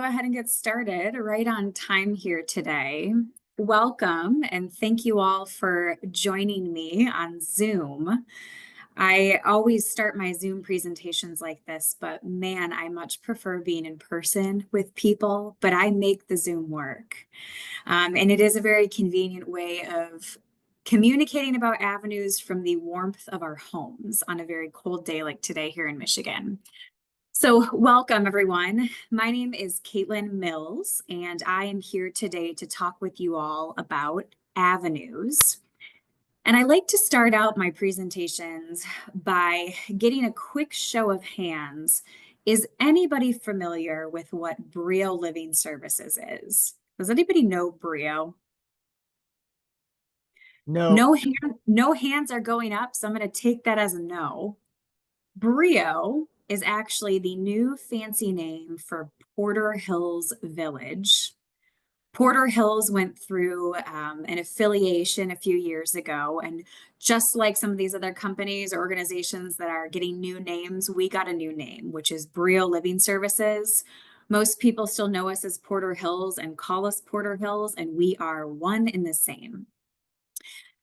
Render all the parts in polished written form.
Go ahead and get started right on time here today. Welcome and thank you all for joining me on Zoom. I always start my Zoom presentations like this, but man, I much prefer being in person with people, but I make the Zoom work. And it is a very convenient way of communicating about avenues from the warmth of our homes on a very cold day like today here in Michigan. So welcome everyone. My name is Caitlin Mills, and I am here today to talk with you all about avenues. And I like to start out my presentations by getting a quick show of hands. Is anybody familiar with what Brio Living Services is? Does anybody know Brio? No. No hands are going up, so I'm going to take that as a no. Brio is actually the new fancy name for Porter Hills Village. Porter Hills went through an affiliation a few years ago, and just like some of these other companies or organizations that are getting new names, we got a new name, which is Brio Living Services. Most people still know us as Porter Hills and call us Porter Hills, and we are one and the same.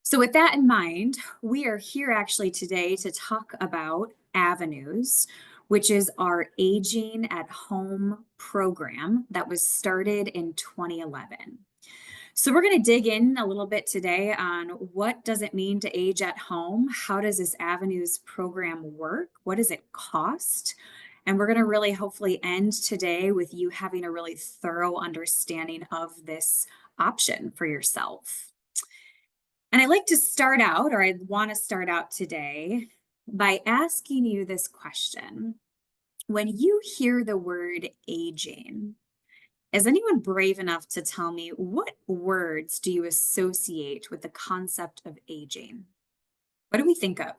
So with that in mind, we are here actually today to talk about Avenues, which is our Aging at Home program that was started in 2011. So we're going to dig in a little bit today on what does it mean to age at home? How does this Avenues program work? What does it cost? And we're going to really hopefully end today with you having a really thorough understanding of this option for yourself. And I like to start out, or I want to start out today by asking you this question. When you hear the word aging, is anyone brave enough to tell me what words do you associate with the concept of aging? What do we think of?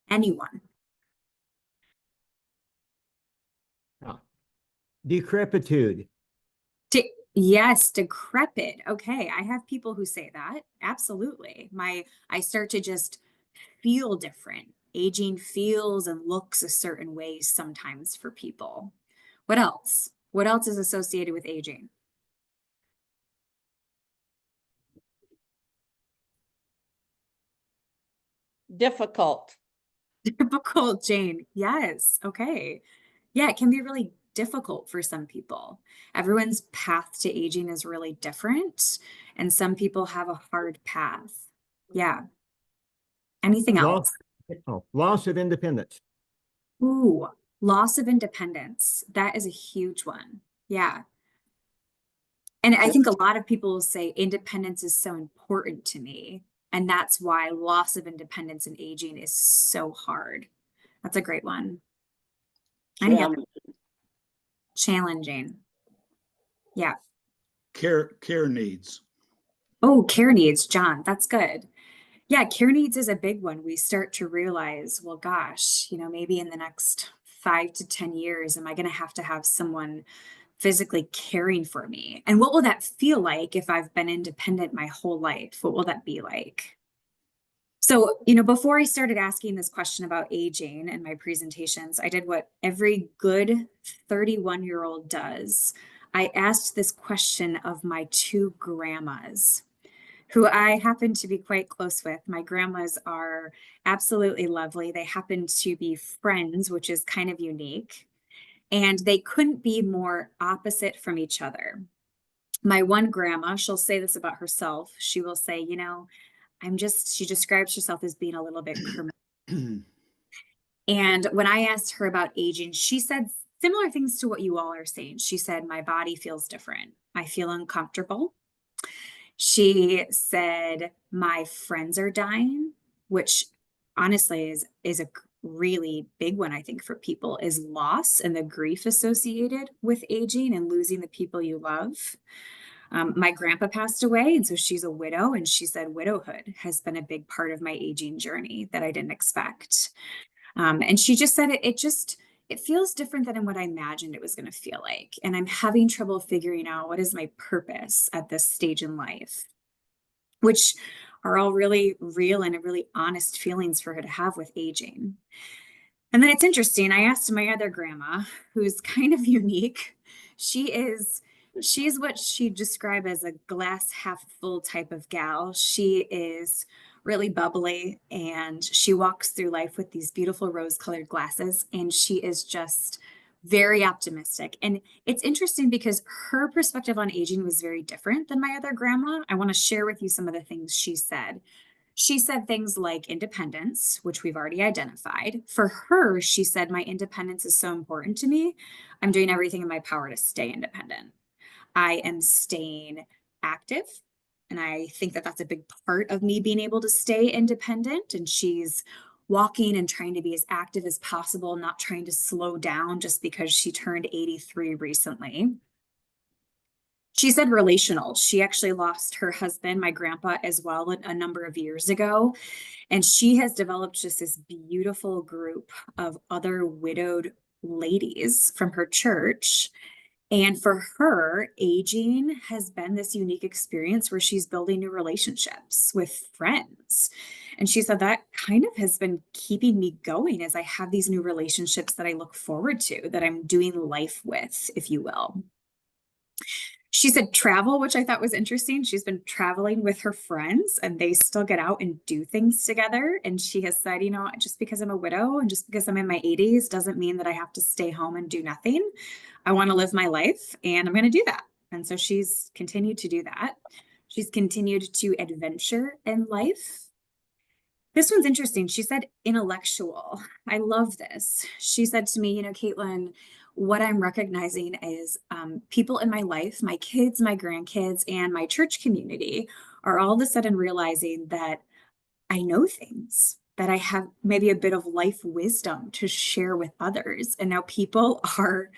Anyone? Decrepitude. Yes, decrepit. Okay, I have people who say that. Absolutely. I start to just feel different. Aging feels and looks a certain way sometimes for people. What else? What else is associated with aging? Difficult. Difficult, Jane. Yes. Okay. Yeah, it can be really difficult for some people. Everyone's path to aging is really different, and some people have a hard path. Yeah. Anything Loss, else? loss of independence. Ooh, loss of independence. That is a huge one. Yeah. And I think a lot of people will say independence is so important to me. And that's why loss of independence and aging is so hard. That's a great one. Challenging. Yeah. Care needs. Oh, care needs, John. That's good. Yeah, care needs is a big one. We start to realize, well, gosh, maybe in the next 5 to 10 years, am I going to have someone physically caring for me? And what will that feel like if I've been independent my whole life? What will that be like? So, before I started asking this question about aging in my presentations, I did what every good 31-year-old does. I asked this question of my two grandmas, who I happen to be quite close with. My grandmas are absolutely lovely. They happen to be friends, which is kind of unique. And they couldn't be more opposite from each other. My one grandma, she'll say this about herself. She will say, she describes herself as being a little bit curmudgeonly. And when I asked her about aging, she said similar things to what you all are saying. She said, my body feels different. I feel uncomfortable. She said, my friends are dying, which honestly is a really big one, I think, for people, is loss and the grief associated with aging and losing the people you love. My grandpa passed away, and so she's a widow, and she said widowhood has been a big part of my aging journey that I didn't expect. And she just said it feels different than what I imagined it was going to feel like. And I'm having trouble figuring out what is my purpose at this stage in life, which are all really real and really honest feelings for her to have with aging. And then it's interesting. I asked my other grandma, who's kind of unique. She's what she'd describe as a glass half full type of gal. She is really bubbly and she walks through life with these beautiful rose-colored glasses, and she is just very optimistic. And it's interesting because her perspective on aging was very different than my other grandma. I want to share with you some of the things she said. She said things like independence, which we've already identified. For her, she said, my independence is so important to me. I'm doing everything in my power to stay independent. I am staying active. And I think that that's a big part of me being able to stay independent. And she's walking and trying to be as active as possible, not trying to slow down just because she turned 83 recently. She said relational. She actually lost her husband, my grandpa, as well, a number of years ago. And she has developed just this beautiful group of other widowed ladies from her church. And for her, aging has been this unique experience where she's building new relationships with friends. And she said that kind of has been keeping me going as I have these new relationships that I look forward to, that I'm doing life with, if you will. She said travel, which I thought was interesting. She's been traveling with her friends and they still get out and do things together. And she has said, you know, just because I'm a widow and just because I'm in my 80s doesn't mean that I have to stay home and do nothing. I want to live my life and I'm going to do that. And so she's continued to do that. She's continued to adventure in life. This one's interesting. She said intellectual. I love this. She said to me, you know, Caitlin, what I'm recognizing is people in my life, my kids, my grandkids, and my church community are all of a sudden realizing that I know things, that I have maybe a bit of life wisdom to share with others. And now people are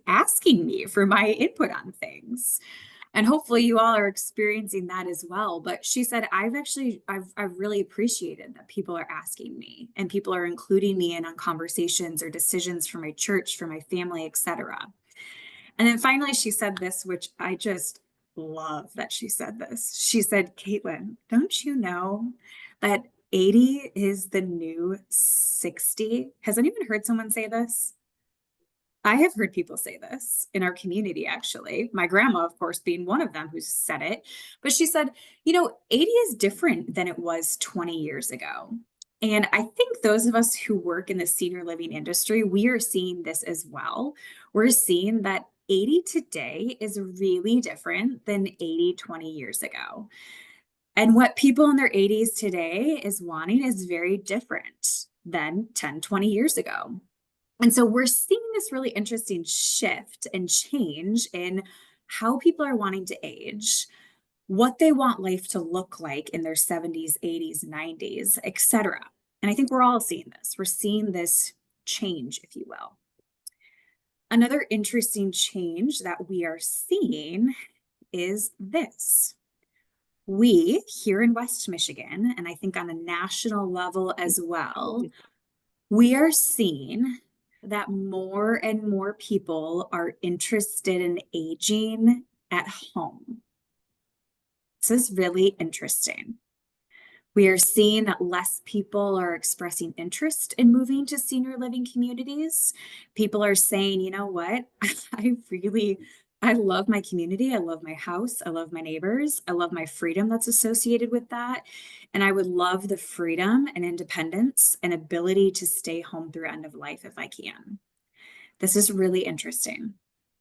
asking me for my input on things. And hopefully you all are experiencing that as well. But she said, I've really appreciated that people are asking me and people are including me in on conversations or decisions for my church, for my family, etc. And then finally, she said this, which I just love that she said this. She said, Caitlin, don't you know that 80 is the new 60? Has anyone heard someone say this? I have heard people say this in our community, actually. My grandma, of course, being one of them who said it. But she said, you know, 80 is different than it was 20 years ago. And I think those of us who work in the senior living industry, we are seeing this as well. We're seeing that 80 today is really different than 80, 20 years ago. And what people in their 80s today is wanting is very different than 10, 20 years ago. And so we're seeing this really interesting shift and change in how people are wanting to age, what they want life to look like in their 70s, 80s, 90s, etc. And I think we're all seeing this. We're seeing this change, if you will. Another interesting change that we are seeing is this. We here in West Michigan, and I think on a national level as well, we are seeing that more and more people are interested in aging at home. This is really interesting. We are seeing that less people are expressing interest in moving to senior living communities. People are saying, you know what, I love my community. I love my house. I love my neighbors. I love my freedom that's associated with that. And I would love the freedom and independence and ability to stay home through end of life if I can. This is really interesting.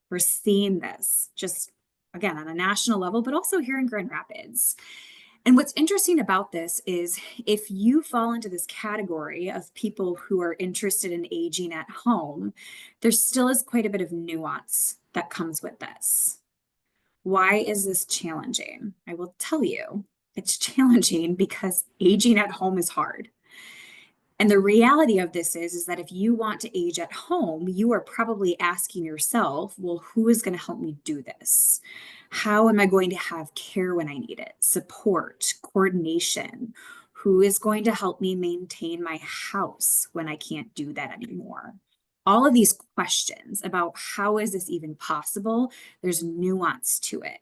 We're seeing this just, again, on a national level, but also here in Grand Rapids. And what's interesting about this is if you fall into this category of people who are interested in aging at home, there still is quite a bit of nuance that comes with this. Why is this challenging? I will tell you, it's challenging because aging at home is hard. And the reality of this is that if you want to age at home, you are probably asking yourself, well, who is going to help me do this? How am I going to have care when I need it? Support, coordination. Who is going to help me maintain my house when I can't do that anymore? All of these questions about how is this even possible? There's nuance to it.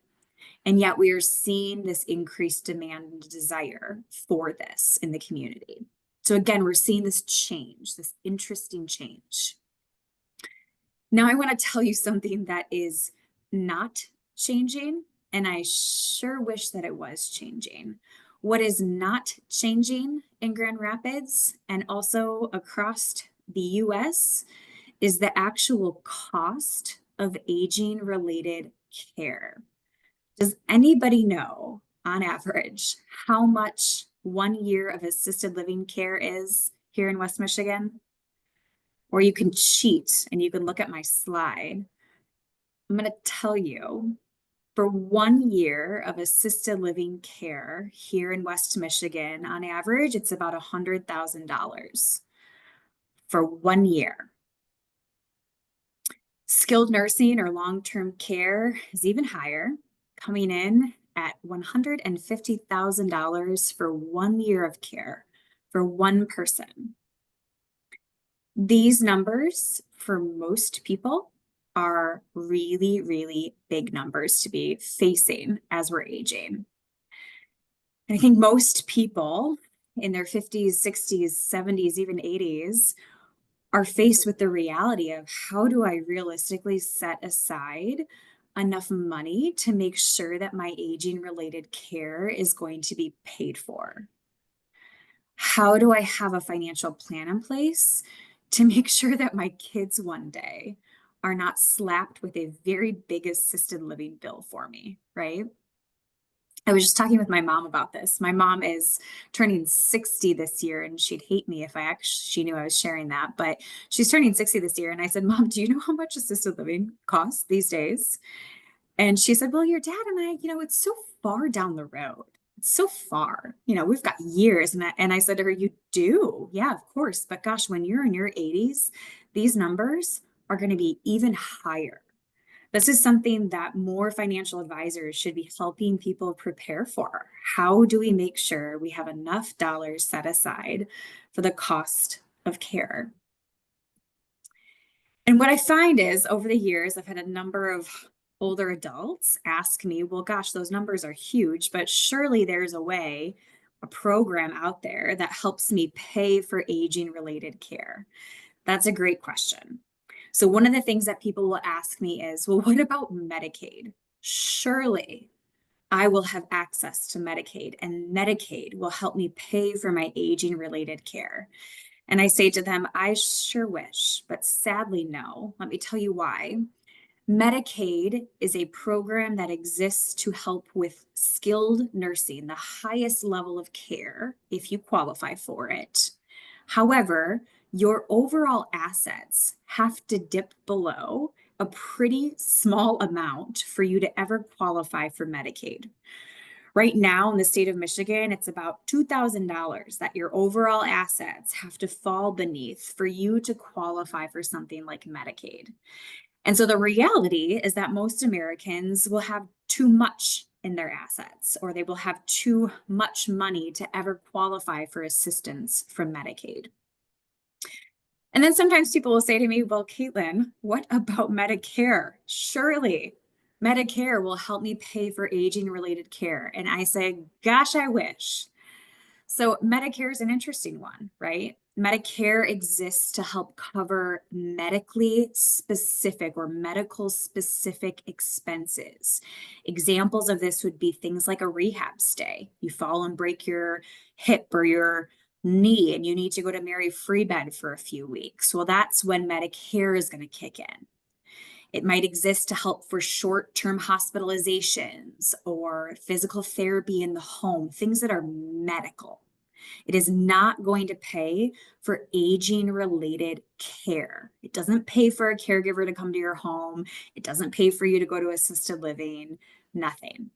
And yet we are seeing this increased demand and desire for this in the community. So again, we're seeing this change, this interesting change. Now I want to tell you something that is not changing, and I sure wish that it was changing. What is not changing in Grand Rapids and also across the US is the actual cost of aging related care. Does anybody know, on average, how much 1 year of assisted living care is here in West Michigan? Or you can cheat and you can look at my slide. I'm going to tell you, for 1 year of assisted living care here in West Michigan, on average, it's about $100,000 for 1 year. Skilled nursing or long-term care is even higher, coming in at $150,000 for 1 year of care for one person. These numbers for most people are really, really big numbers to be facing as we're aging. And I think most people in their 50s, 60s, 70s, even 80s are faced with the reality of how do I realistically set aside enough money to make sure that my aging related care is going to be paid for? How do I have a financial plan in place to make sure that my kids one day are not slapped with a very big assisted living bill for me, right? I was just talking with my mom about this. My mom is turning 60 this year, and she'd hate me if she knew I was sharing that, but she's turning 60 this year. And I said, Mom, do you know how much assisted living costs these days? And she said, well, your dad and I, it's so far down the road. It's so far, we've got years. And I said to her, you do? Yeah, of course. But gosh, when you're in your 80s, these numbers are going to be even higher. This is something that more financial advisors should be helping people prepare for. How do we make sure we have enough dollars set aside for the cost of care? And what I find is over the years, I've had a number of older adults ask me, well, gosh, those numbers are huge, but surely there's a way, a program out there that helps me pay for aging related care. That's a great question. So one of the things that people will ask me is, well, what about Medicaid? Surely I will have access to Medicaid, and Medicaid will help me pay for my aging related care. And I say to them, I sure wish, but sadly, no. Let me tell you why. Medicaid is a program that exists to help with skilled nursing, the highest level of care if you qualify for it. However, your overall assets have to dip below a pretty small amount for you to ever qualify for Medicaid. Right now in the state of Michigan, it's about $2,000 that your overall assets have to fall beneath for you to qualify for something like Medicaid. And so the reality is that most Americans will have too much in their assets, or they will have too much money to ever qualify for assistance from Medicaid. And then sometimes people will say to me, well, Caitlin, what about Medicare? Surely Medicare will help me pay for aging related care. And I say, gosh, I wish. So Medicare is an interesting one, right? Medicare exists to help cover medically specific or medical specific expenses. Examples of this would be things like a rehab stay. You fall and break your hip or your knee and you need to go to Mary Free Bed for a few weeks. Well, that's when Medicare is going to kick in. It might exist to help for short-term hospitalizations or physical therapy in the home, things that are medical. It is not going to pay for aging-related care. It doesn't pay for a caregiver to come to your home. It doesn't pay for you to go to assisted living, nothing.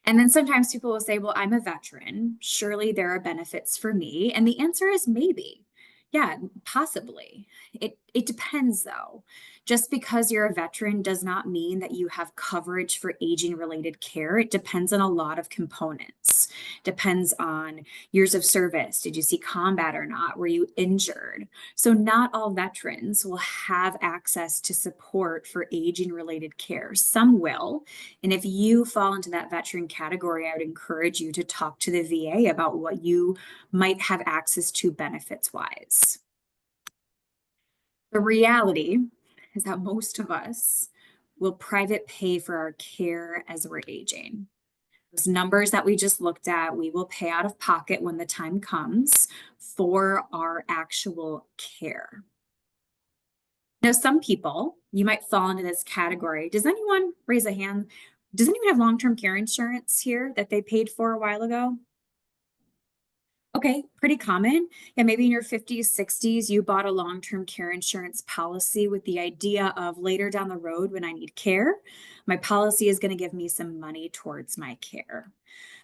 And then sometimes people will say, well, I'm a veteran. Surely there are benefits for me. And the answer is maybe. Yeah, possibly. It It depends though. Just because you're a veteran does not mean that you have coverage for aging related care. It depends on a lot of components. Depends on years of service. Did you see combat or not? Were you injured? So not all veterans will have access to support for aging related care. Some will. And if you fall into that veteran category, I would encourage you to talk to the VA about what you might have access to benefits wise. The reality is that most of us will private pay for our care as we're aging. Those numbers that we just looked at, we will pay out of pocket when the time comes for our actual care. Now, some people, you might fall into this category. Does anyone raise a hand? Does anyone have long-term care insurance here that they paid for a while ago? Okay, pretty common. Yeah, maybe in your 50s, 60s, you bought a long-term care insurance policy with the idea of later down the road when I need care, my policy is going to give me some money towards my care.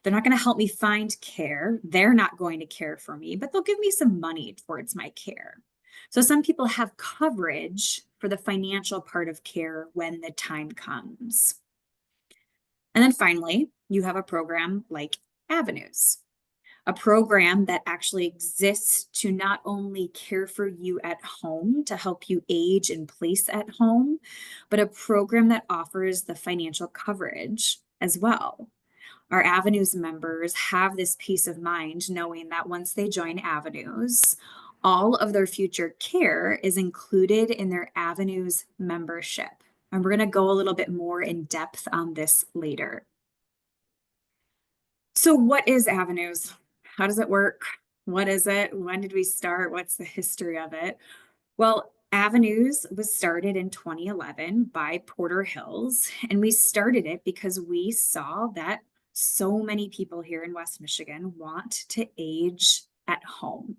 They're not going to help me find care. They're not going to care for me, but they'll give me some money towards my care. So some people have coverage for the financial part of care when the time comes. And then finally, you have a program like Avenues, a program that actually exists to not only care for you at home to help you age in place at home, but a program that offers the financial coverage as well. Our Avenues members have this peace of mind knowing that once they join Avenues, all of their future care is included in their Avenues membership. And we're going to go a little bit more in depth on this later. So what is Avenues? How does it work? What is it? When did we start? What's the history of it? Well, Avenues was started in 2011 by Porter Hills, and we started it because we saw that so many people here in West Michigan want to age at home.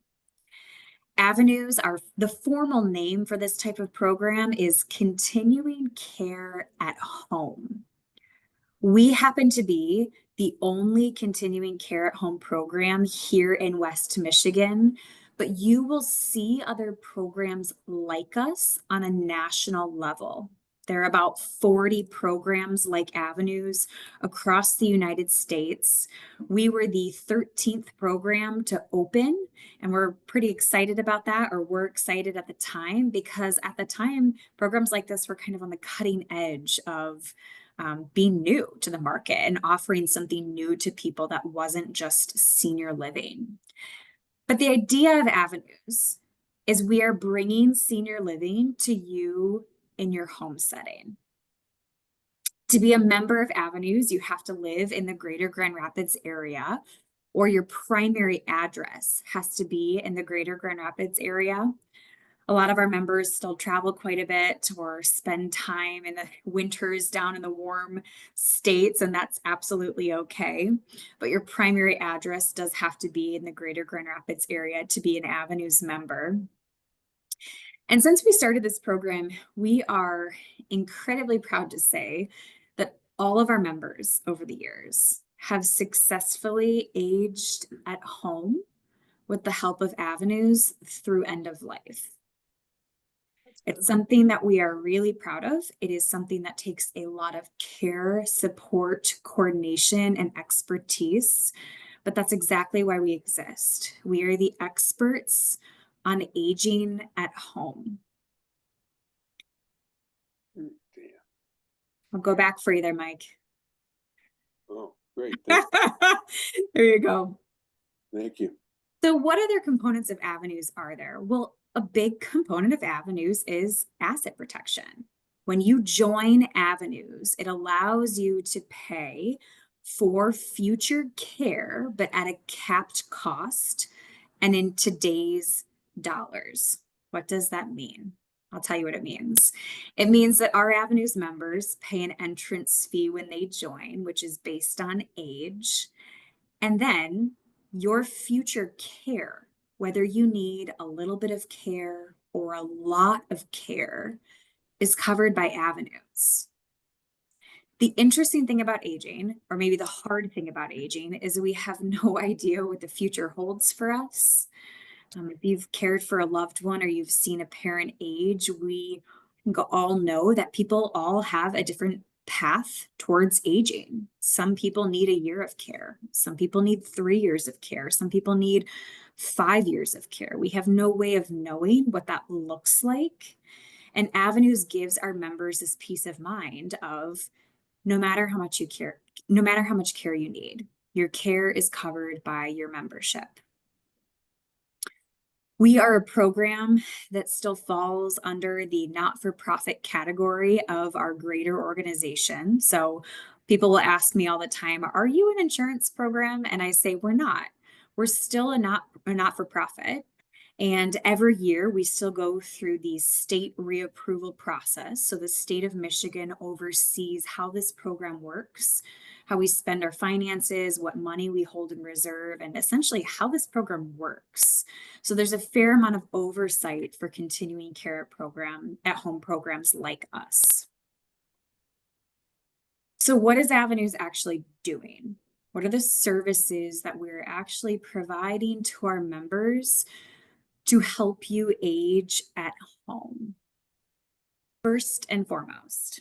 Avenues are the formal name for this type of program is Continuing Care at Home. We happen to be the only continuing care at home program here in West Michigan, but you will see other programs like us on a national level. There are about 40 programs like Avenues across the United States. We were the 13th program to open, and we're pretty excited about that, or we're excited at the time, because at the time, programs like this were kind of on the cutting edge of being new to the market and offering something new to people that wasn't just senior living. But the idea of Avenues is we are bringing senior living to you in your home setting. To be a member of Avenues, you have to live in the greater Grand Rapids area, or your primary address has to be in the greater Grand Rapids area. A lot of our members still travel quite a bit or spend time in the winters down in the warm states, and that's absolutely okay. But your primary address does have to be in the greater Grand Rapids area to be an Avenues member. And since we started this program, we are incredibly proud to say that all of our members over the years have successfully aged at home with the help of Avenues through end of life. It's something that we are really proud of. It is something that takes a lot of care, support, coordination, and expertise, but that's exactly why we exist. We are the experts on aging at home. I'll go back for you there, Mike. Oh, great. There you go. Thank you. So what other components of Avenues are there? Well, a big component of Avenues is asset protection. When you join Avenues, it allows you to pay for future care, but at a capped cost and in today's dollars. What does that mean? I'll tell you what it means. It means that our Avenues members pay an entrance fee when they join, which is based on age. And then your future care, whether you need a little bit of care or a lot of care, is covered by Avenues. The interesting thing about aging, or maybe the hard thing about aging, is we have no idea what the future holds for us. If you've cared for a loved one or you've seen a parent age, we all know that people all have a different path towards aging. Some people need a year of care. Some people need 3 years of care. Some people need 5 years of care. We have no way of knowing what that looks like. And Avenues gives our members this peace of mind of no matter how much you care, no matter how much care you need, your care is covered by your membership. We are a program that still falls under the not-for-profit category of our greater organization. So people will ask me all the time, are you an insurance program? And I say, we're not. We're still a not-for-profit. And every year we still go through the state reapproval process. So the state of Michigan oversees how this program works, how we spend our finances, what money we hold in reserve, and essentially how this program works. So there's a fair amount of oversight for continuing care at home programs like us. So what is Avenues actually doing? What are the services that we're actually providing to our members to help you age at home? First and foremost,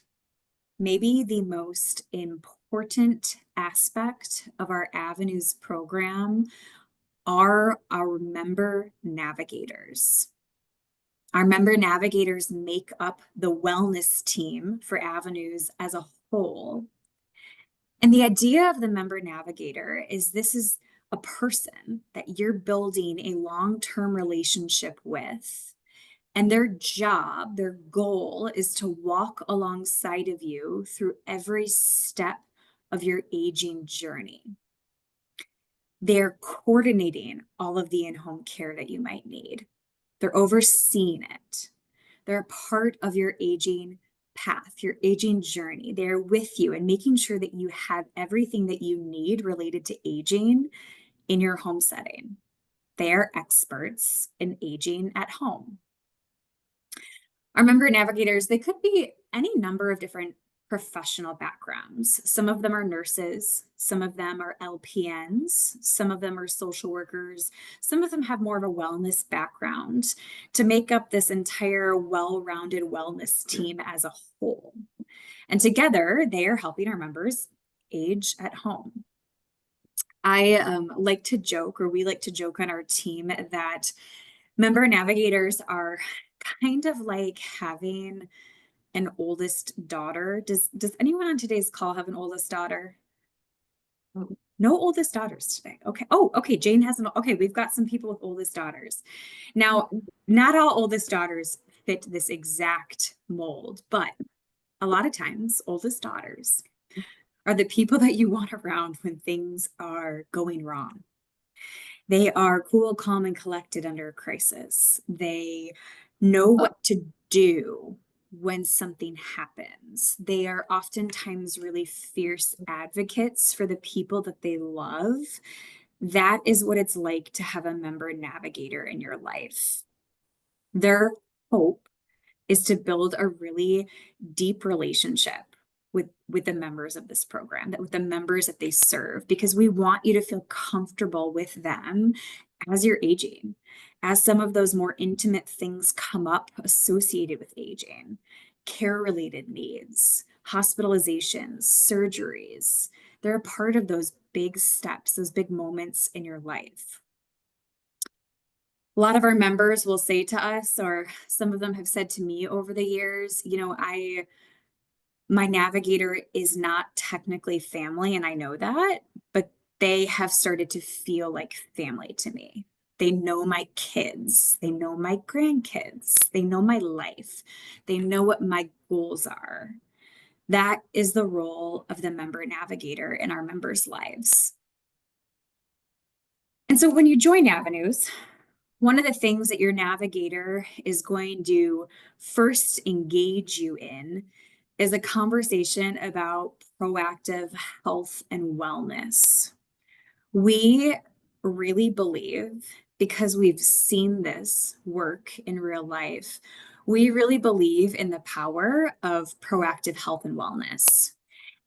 maybe the most important aspect of our Avenues program are our member navigators. Our member navigators make up the wellness team for Avenues as a whole. And the idea of the member navigator is this is a person that you're building a long-term relationship with. And their job, their goal is to walk alongside of you through every step of your aging journey. They're coordinating all of the in-home care that you might need. They're overseeing it. They're a part of your aging path, your aging journey. They're with you and making sure that you have everything that you need related to aging in your home setting. They are experts in aging at home. Our member navigators, they could be any number of different professional backgrounds. Some of them are nurses, some of them are LPNs, some of them are social workers, some of them have more of a wellness background to make up this entire well-rounded wellness team as a whole. And together, they are helping our members age at home. I like to joke, or we like to joke on our team, that member navigators are kind of like having an oldest daughter. Does anyone on today's call have an oldest daughter? No oldest daughters today. Okay. Oh, okay. Jane has okay. We've got some people with oldest daughters. Now, not all oldest daughters fit this exact mold, but a lot of times oldest daughters are the people that you want around when things are going wrong. They are cool, calm, and collected under a crisis. They know what to do when something happens. They are oftentimes really fierce advocates for the people that they love. That is what it's like to have a member navigator in your life. Their hope is to build a really deep relationship with the members of this program, with the members that they serve, because we want you to feel comfortable with them as you're aging, as some of those more intimate things come up associated with aging, care-related needs, hospitalizations, surgeries. They're a part of those big steps, those big moments in your life. A lot of our members will say to us, or some of them have said to me over the years, you know, my navigator is not technically family, and I know that, but they have started to feel like family to me. They know my kids, they know my grandkids, they know my life, they know what my goals are. That is the role of the member navigator in our members' lives. And so when you join Avenues, one of the things that your navigator is going to first engage you in is a conversation about proactive health and wellness. We really believe, because we've seen this work in real life, we really believe in the power of proactive health and wellness.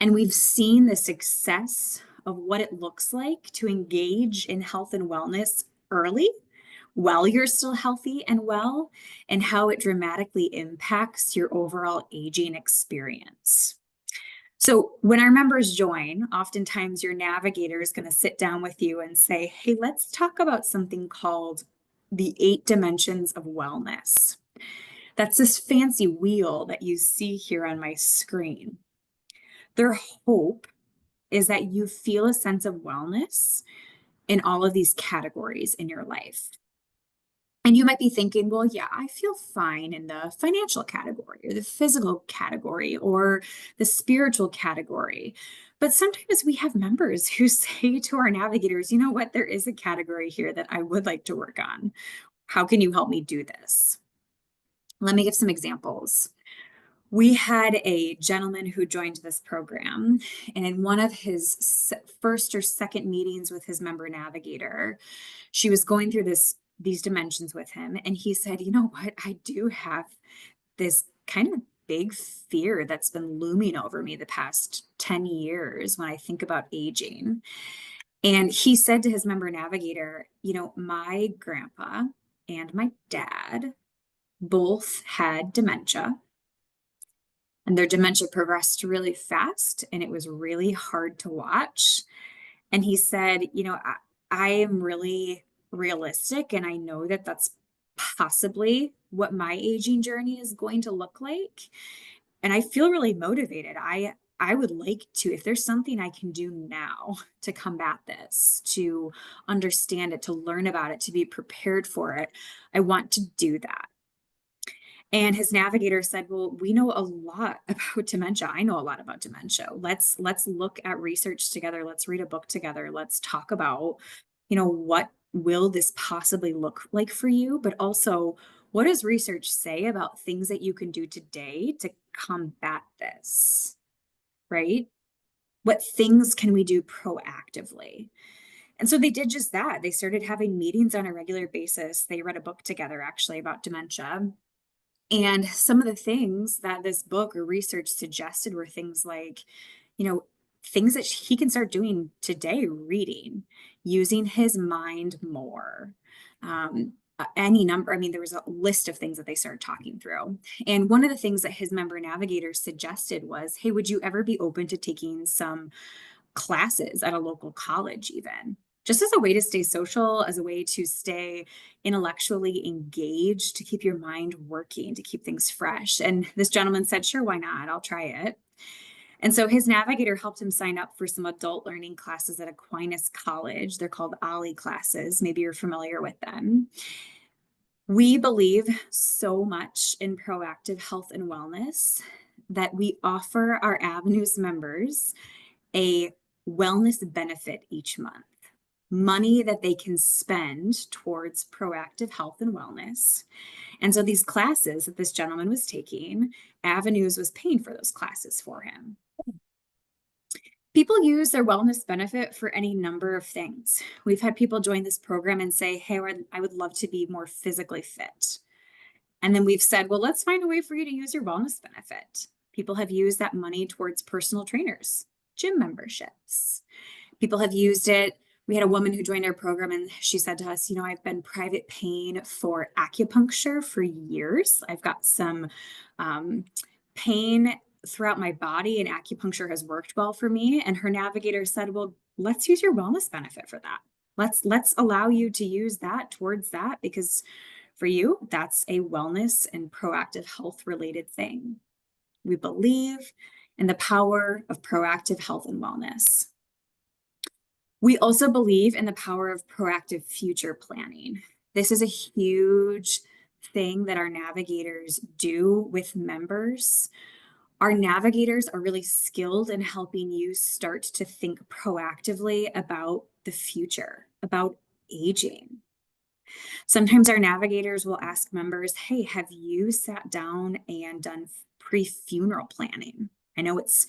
And we've seen the success of what it looks like to engage in health and wellness early while you're still healthy and well, and how it dramatically impacts your overall aging experience. So when our members join, oftentimes your navigator is going to sit down with you and say, hey, let's talk about something called the 8 dimensions of wellness. That's this fancy wheel that you see here on my screen. Their hope is that you feel a sense of wellness in all of these categories in your life. And you might be thinking, well, yeah, I feel fine in the financial category or the physical category or the spiritual category. But sometimes we have members who say to our navigators, you know what, there is a category here that I would like to work on. How can you help me do this? Let me give some examples. We had a gentleman who joined this program, and in one of his first or second meetings with his member navigator, she was going through these dimensions with him, and he said, you know what, I do have this kind of big fear that's been looming over me the past 10 years when I think about aging. And he said to his member navigator, you know, my grandpa and my dad both had dementia, and their dementia progressed really fast, and it was really hard to watch. And he said, you know, I am really realistic, and I know that that's possibly what my aging journey is going to look like. And I feel really motivated. I would like to, if there's something I can do now to combat this, to understand it, to learn about it, to be prepared for it, I want to do that. And his navigator said, well, we know a lot about dementia. I know a lot about dementia. Let's look at research together. Let's read a book together. Let's talk about, you know, what will this possibly look like for you? But also, what does research say about things that you can do today to combat this, right? What things can we do proactively? And so they did just that. They started having meetings on a regular basis. They read a book together actually about dementia. And some of the things that this book or research suggested were things like, you know, things that he can start doing today, reading, using his mind more. Any number, I mean, there was a list of things that they started talking through. And one of the things that his member navigators suggested was, hey, would you ever be open to taking some classes at a local college, even just as a way to stay social, as a way to stay intellectually engaged, to keep your mind working, to keep things fresh? And this gentleman said, sure, why not? I'll try it. And so his navigator helped him sign up for some adult learning classes at Aquinas College. They're called OLLI classes. Maybe you're familiar with them. We believe so much in proactive health and wellness that we offer our Avenues members a wellness benefit each month, money that they can spend towards proactive health and wellness. And so these classes that this gentleman was taking, Avenues was paying for those classes for him. People use their wellness benefit for any number of things. We've had people join this program and say, hey, I would love to be more physically fit. And then we've said, well, let's find a way for you to use your wellness benefit. People have used that money towards personal trainers, gym memberships. People have used it. We had a woman who joined our program and she said to us, you know, I've been private paying for acupuncture for years. I've got some pain throughout my body and acupuncture has worked well for me. And her navigator said, well, let's use your wellness benefit for that. Let's allow you to use that towards that, because for you, that's a wellness and proactive health related thing. We believe in the power of proactive health and wellness. We also believe in the power of proactive future planning. This is a huge thing that our navigators do with members. Our navigators are really skilled in helping you start to think proactively about the future, about aging. Sometimes our navigators will ask members, hey, have you sat down and done pre-funeral planning? I know it's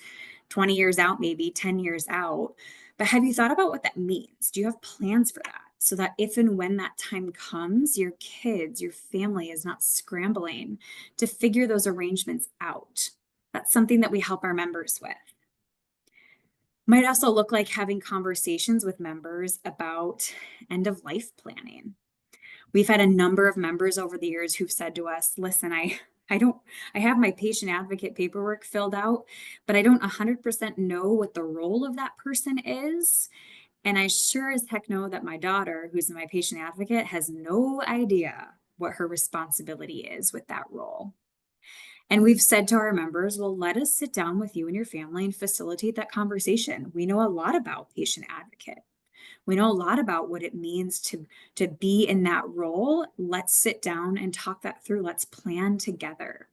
20 years out, maybe 10 years out, but have you thought about what that means? Do you have plans for that? So that if and when that time comes, your kids, your family is not scrambling to figure those arrangements out. That's something that we help our members with. Might also look like having conversations with members about end of life planning. We've had a number of members over the years who've said to us, listen, I have my patient advocate paperwork filled out, but I don't 100% know what the role of that person is. And I sure as heck know that my daughter, who's my patient advocate, has no idea what her responsibility is with that role. And we've said to our members, well, let us sit down with you and your family and facilitate that conversation. We know a lot about patient advocate. We know a lot about what it means to be in that role. Let's sit down and talk that through. Let's plan together.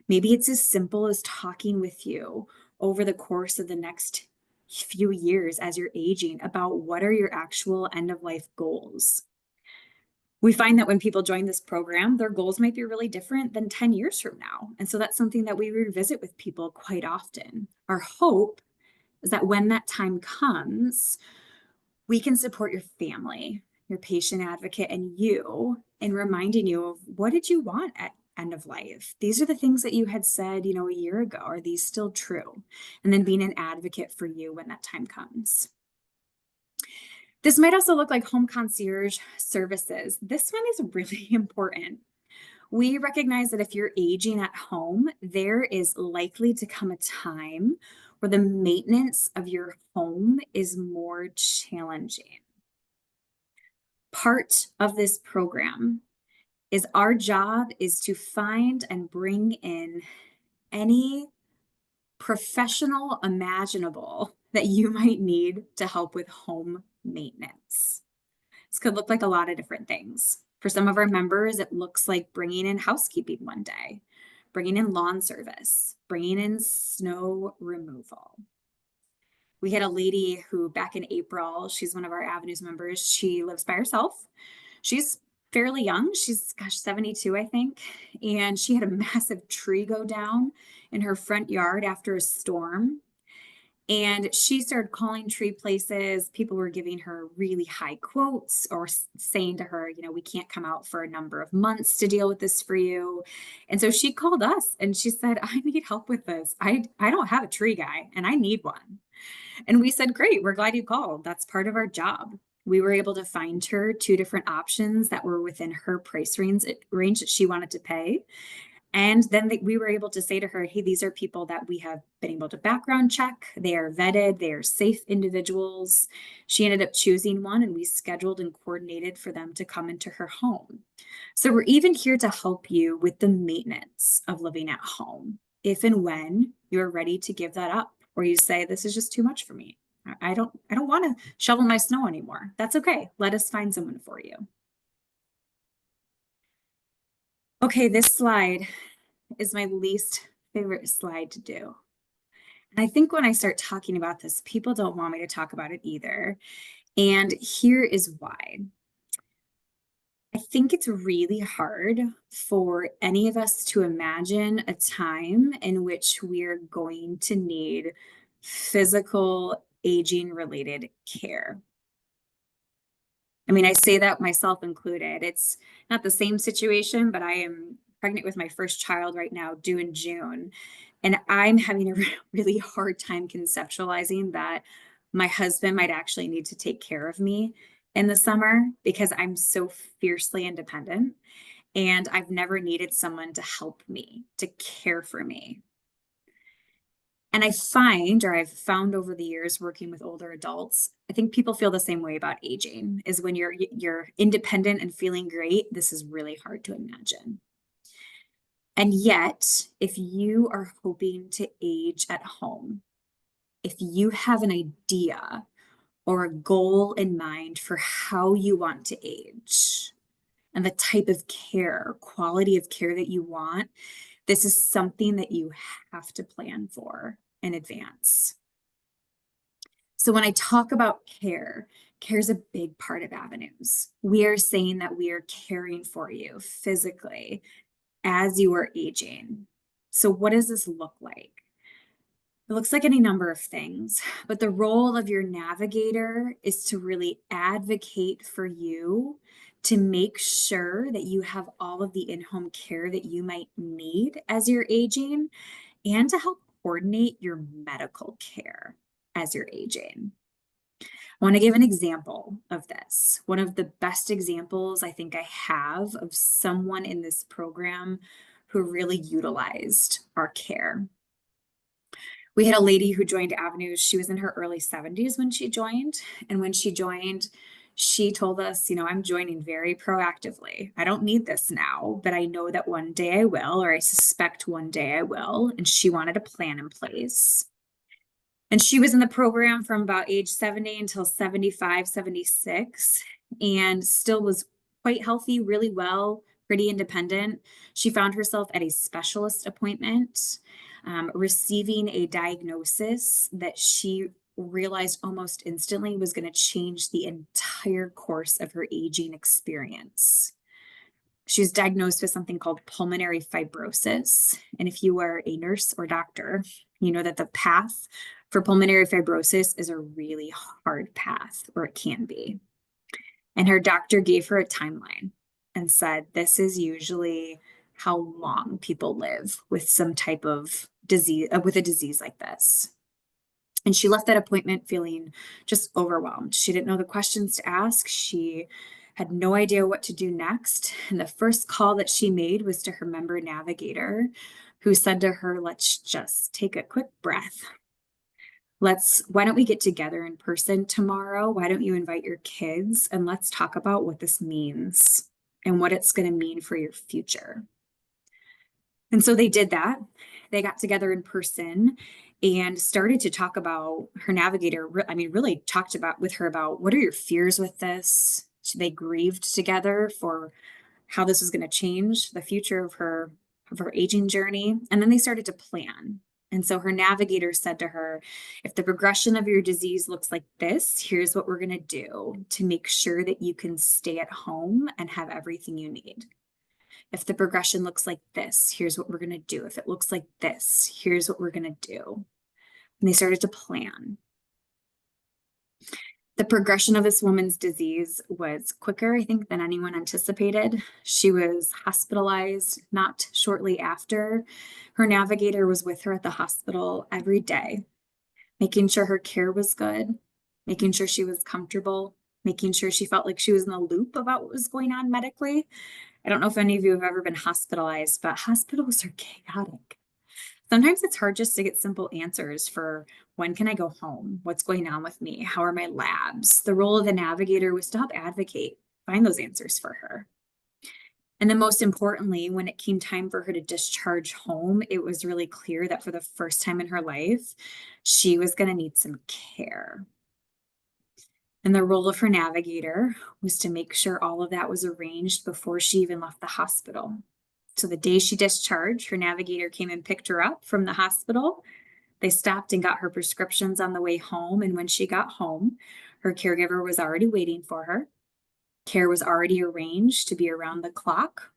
Maybe it's as simple as talking with you over the course of the next few years as you're aging about what are your actual end of life goals. We find that when people join this program, their goals might be really different than 10 years from now. And so that's something that we revisit with people quite often. Our hope is that when that time comes, we can support your family, your patient advocate, and you in reminding you of what did you want at end of life? These are the things that you had said, a year ago. Are these still true? And then being an advocate for you when that time comes. This might also look like home concierge services. This one is really important. We recognize that if you're aging at home, there is likely to come a time where the maintenance of your home is more challenging. Part of this program is our job is to find and bring in any professional imaginable that you might need to help with home maintenance. This could look like a lot of different things. For some of our members, it looks like bringing in housekeeping one day, bringing in lawn service, bringing in snow removal. We had a lady who back in April, she's one of our Avenues members. She lives by herself. She's fairly young. She's, 72, I think. And she had a massive tree go down in her front yard after a storm. And she started calling tree places. People were giving her really high quotes or saying to her, we can't come out for a number of months to deal with this for you. And so she called us and she said, I need help with this. I don't have a tree guy and I need one. And we said, great, we're glad you called. That's part of our job. We were able to find her 2 different options that were within her price range that she wanted to pay. And then we were able to say to her, hey, these are people that we have been able to background check. They are vetted. They are safe individuals. She ended up choosing one and we scheduled and coordinated for them to come into her home. So we're even here to help you with the maintenance of living at home, if and when you're ready to give that up, or you say, this is just too much for me. I don't want to shovel my snow anymore. That's okay. Let us find someone for you. Okay, this slide is my least favorite slide to do. And I think when I start talking about this, people don't want me to talk about it either. And here is why. I think it's really hard for any of us to imagine a time in which we're going to need physical aging related care. I mean, I say that myself included. It's not the same situation, but I am pregnant with my first child right now, due in June. And I'm having a really hard time conceptualizing that my husband might actually need to take care of me in the summer because I'm so fiercely independent. And I've never needed someone to help me, to care for me. And I've found over the years working with older adults, I think people feel the same way about aging, is when you're independent and feeling great, this is really hard to imagine. And yet, if you are hoping to age at home, if you have an idea or a goal in mind for how you want to age and the type of care, quality of care that you want, this is something that you have to plan for in advance. So when I talk about care, care is a big part of Avenues. We are saying that we are caring for you physically as you are aging. So what does this look like? It looks like any number of things, but the role of your navigator is to really advocate for you to make sure that you have all of the in-home care that you might need as you're aging and to help coordinate your medical care as you're aging. I want to give an example of this. One of the best examples I think I have of someone in this program who really utilized our care. We had a lady who joined Avenues. She was in her early 70s when she joined. And when she joined, she told us, you know, I'm joining very proactively. I don't need this now, but I know that one day I will, or I suspect one day I will. And she wanted a plan in place. And she was in the program from about age 70 until 75, 76, and still was quite healthy, really well, pretty independent. She found herself at a specialist appointment, receiving a diagnosis that she realized almost instantly was going to change the entire course of her aging experience. She was diagnosed with something called pulmonary fibrosis. And if you are a nurse or doctor, you know that the path for pulmonary fibrosis is a really hard path, or it can be. And her doctor gave her a timeline and said, this is usually how long people live with some type of disease, with a disease like this. And she left that appointment feeling just overwhelmed. She didn't know the questions to ask. She had no idea what to do next. And the first call that she made was to her member navigator, who said to her, let's just take a quick breath. Why don't we get together in person tomorrow? Why don't you invite your kids and let's talk about what this means and what it's going to mean for your future. And so they did that. They got together in person and started to talk about, her navigator, really talked about with her about, what are your fears with this? They grieved together for how this was going to change the future of her aging journey. And then they started to plan. And so her navigator said to her, if the progression of your disease looks like this, here's what we're going to do to make sure that you can stay at home and have everything you need. If the progression looks like this, here's what we're going to do. If it looks like this, here's what we're going to do. And they started to plan. The progression of this woman's disease was quicker, I think, than anyone anticipated. She was hospitalized not shortly after. Her navigator was with her at the hospital every day, making sure her care was good, making sure she was comfortable, making sure she felt like she was in the loop about what was going on medically. I don't know if any of you have ever been hospitalized, but hospitals are chaotic. Sometimes it's hard just to get simple answers for, when can I go home? What's going on with me? How are my labs? The role of the navigator was to help advocate, find those answers for her. And then most importantly, when it came time for her to discharge home, it was really clear that for the first time in her life, she was going to need some care. And the role of her navigator was to make sure all of that was arranged before she even left the hospital. So the day she discharged, her navigator came and picked her up from the hospital. They stopped and got her prescriptions on the way home. And when she got home, her caregiver was already waiting for her. Care was already arranged to be around the clock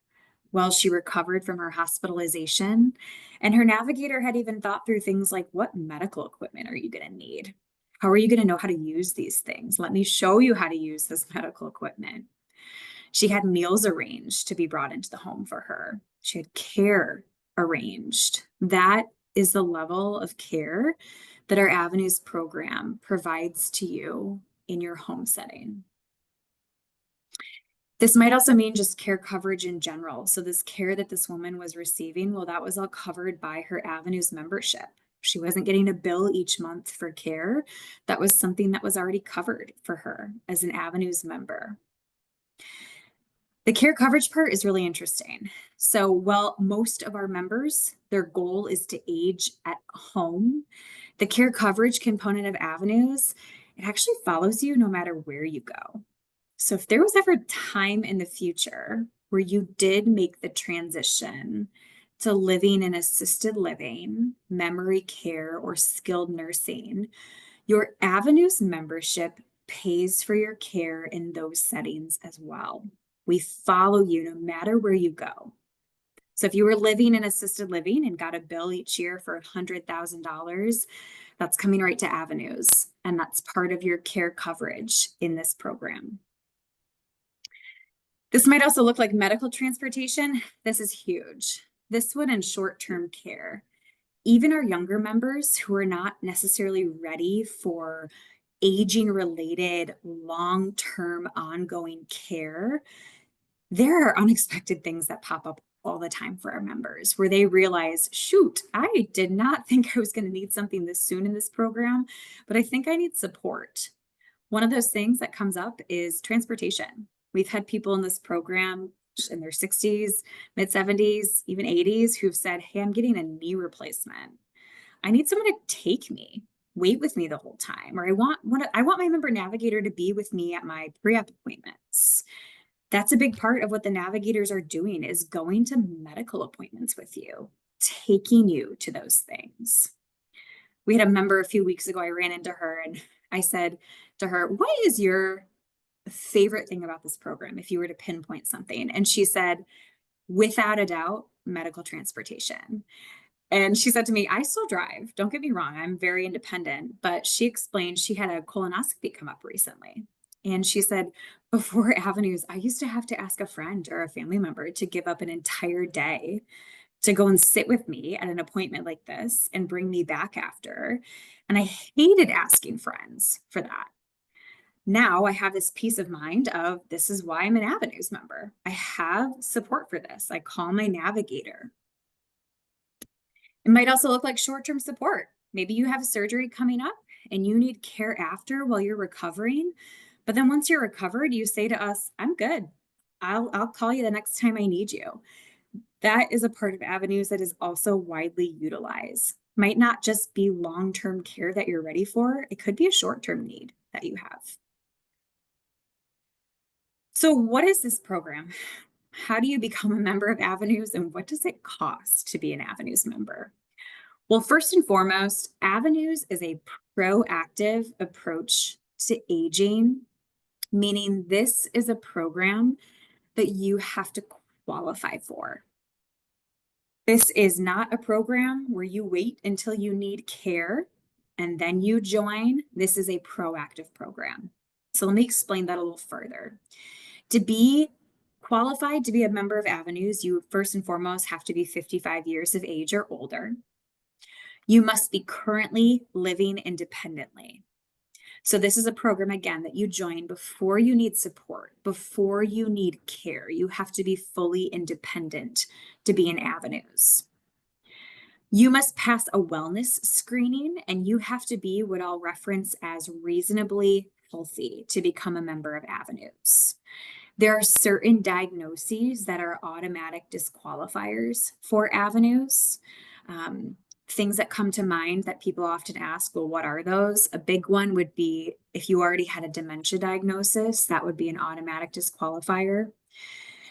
while she recovered from her hospitalization. And her navigator had even thought through things like, what medical equipment are you going to need? How are you going to know how to use these things? Let me show you how to use this medical equipment. She had meals arranged to be brought into the home for her. She had care arranged. That is the level of care that our Avenues program provides to you in your home setting. This might also mean just care coverage in general. So this care that this woman was receiving, well, that was all covered by her Avenues membership. She wasn't getting a bill each month for care. That was something that was already covered for her as an Avenues member. The care coverage part is really interesting. So while most of our members, their goal is to age at home, the care coverage component of Avenues, it actually follows you no matter where you go. So if there was ever time in the future where you did make the transition to living in assisted living, memory care, or skilled nursing, your Avenues membership pays for your care in those settings as well. We follow you no matter where you go. So if you were living in assisted living and got a bill each year for $100,000, that's coming right to Avenues, and that's part of your care coverage in this program. This might also look like medical transportation. This is huge. This one in short-term care. Even our younger members who are not necessarily ready for aging related, long-term ongoing care, there are unexpected things that pop up all the time for our members where they realize, shoot, I did not think I was going to need something this soon in this program, but I think I need support. One of those things that comes up is transportation. We've had people in this program in their 60s, mid 70s, even 80s who've said, hey, I'm getting a knee replacement. I need someone to take me, wait with me the whole time, or I want my member navigator to be with me at my pre-op appointments. That's a big part of what the navigators are doing, is going to medical appointments with you, taking you to those things. We had a member a few weeks ago, I ran into her and I said to her, what is your favorite thing about this program if you were to pinpoint something? And she said, without a doubt, medical transportation. And she said to me, I still drive. Don't get me wrong. I'm very independent. But she explained she had a colonoscopy come up recently. And she said, before Avenues, I used to have to ask a friend or a family member to give up an entire day to go and sit with me at an appointment like this and bring me back after. And I hated asking friends for that. Now I have this peace of mind of this is why I'm an Avenues member. I have support for this. I call my navigator. It might also look like short-term support. Maybe you have a surgery coming up and you need care after while you're recovering. But then once you're recovered, you say to us, I'm good. I'll call you the next time I need you. That is a part of Avenues that is also widely utilized. Might not just be long-term care that you're ready for. It could be a short-term need that you have. So what is this program? How do you become a member of Avenues, and what does it cost to be an Avenues member? Well, first and foremost, Avenues is a proactive approach to aging, meaning this is a program that you have to qualify for. This is not a program where you wait until you need care and then you join. This is a proactive program. So let me explain that a little further. To be qualified to be a member of Avenues, you first and foremost have to be 55 years of age or older. You must be currently living independently. So this is a program, again, that you join before you need support, before you need care. You have to be fully independent to be in Avenues. You must pass a wellness screening, and you have to be what I'll reference as reasonably healthy to become a member of Avenues. There are certain diagnoses that are automatic disqualifiers for Avenues. Things that come to mind that people often ask, well, what are those? A big one would be if you already had a dementia diagnosis, that would be an automatic disqualifier.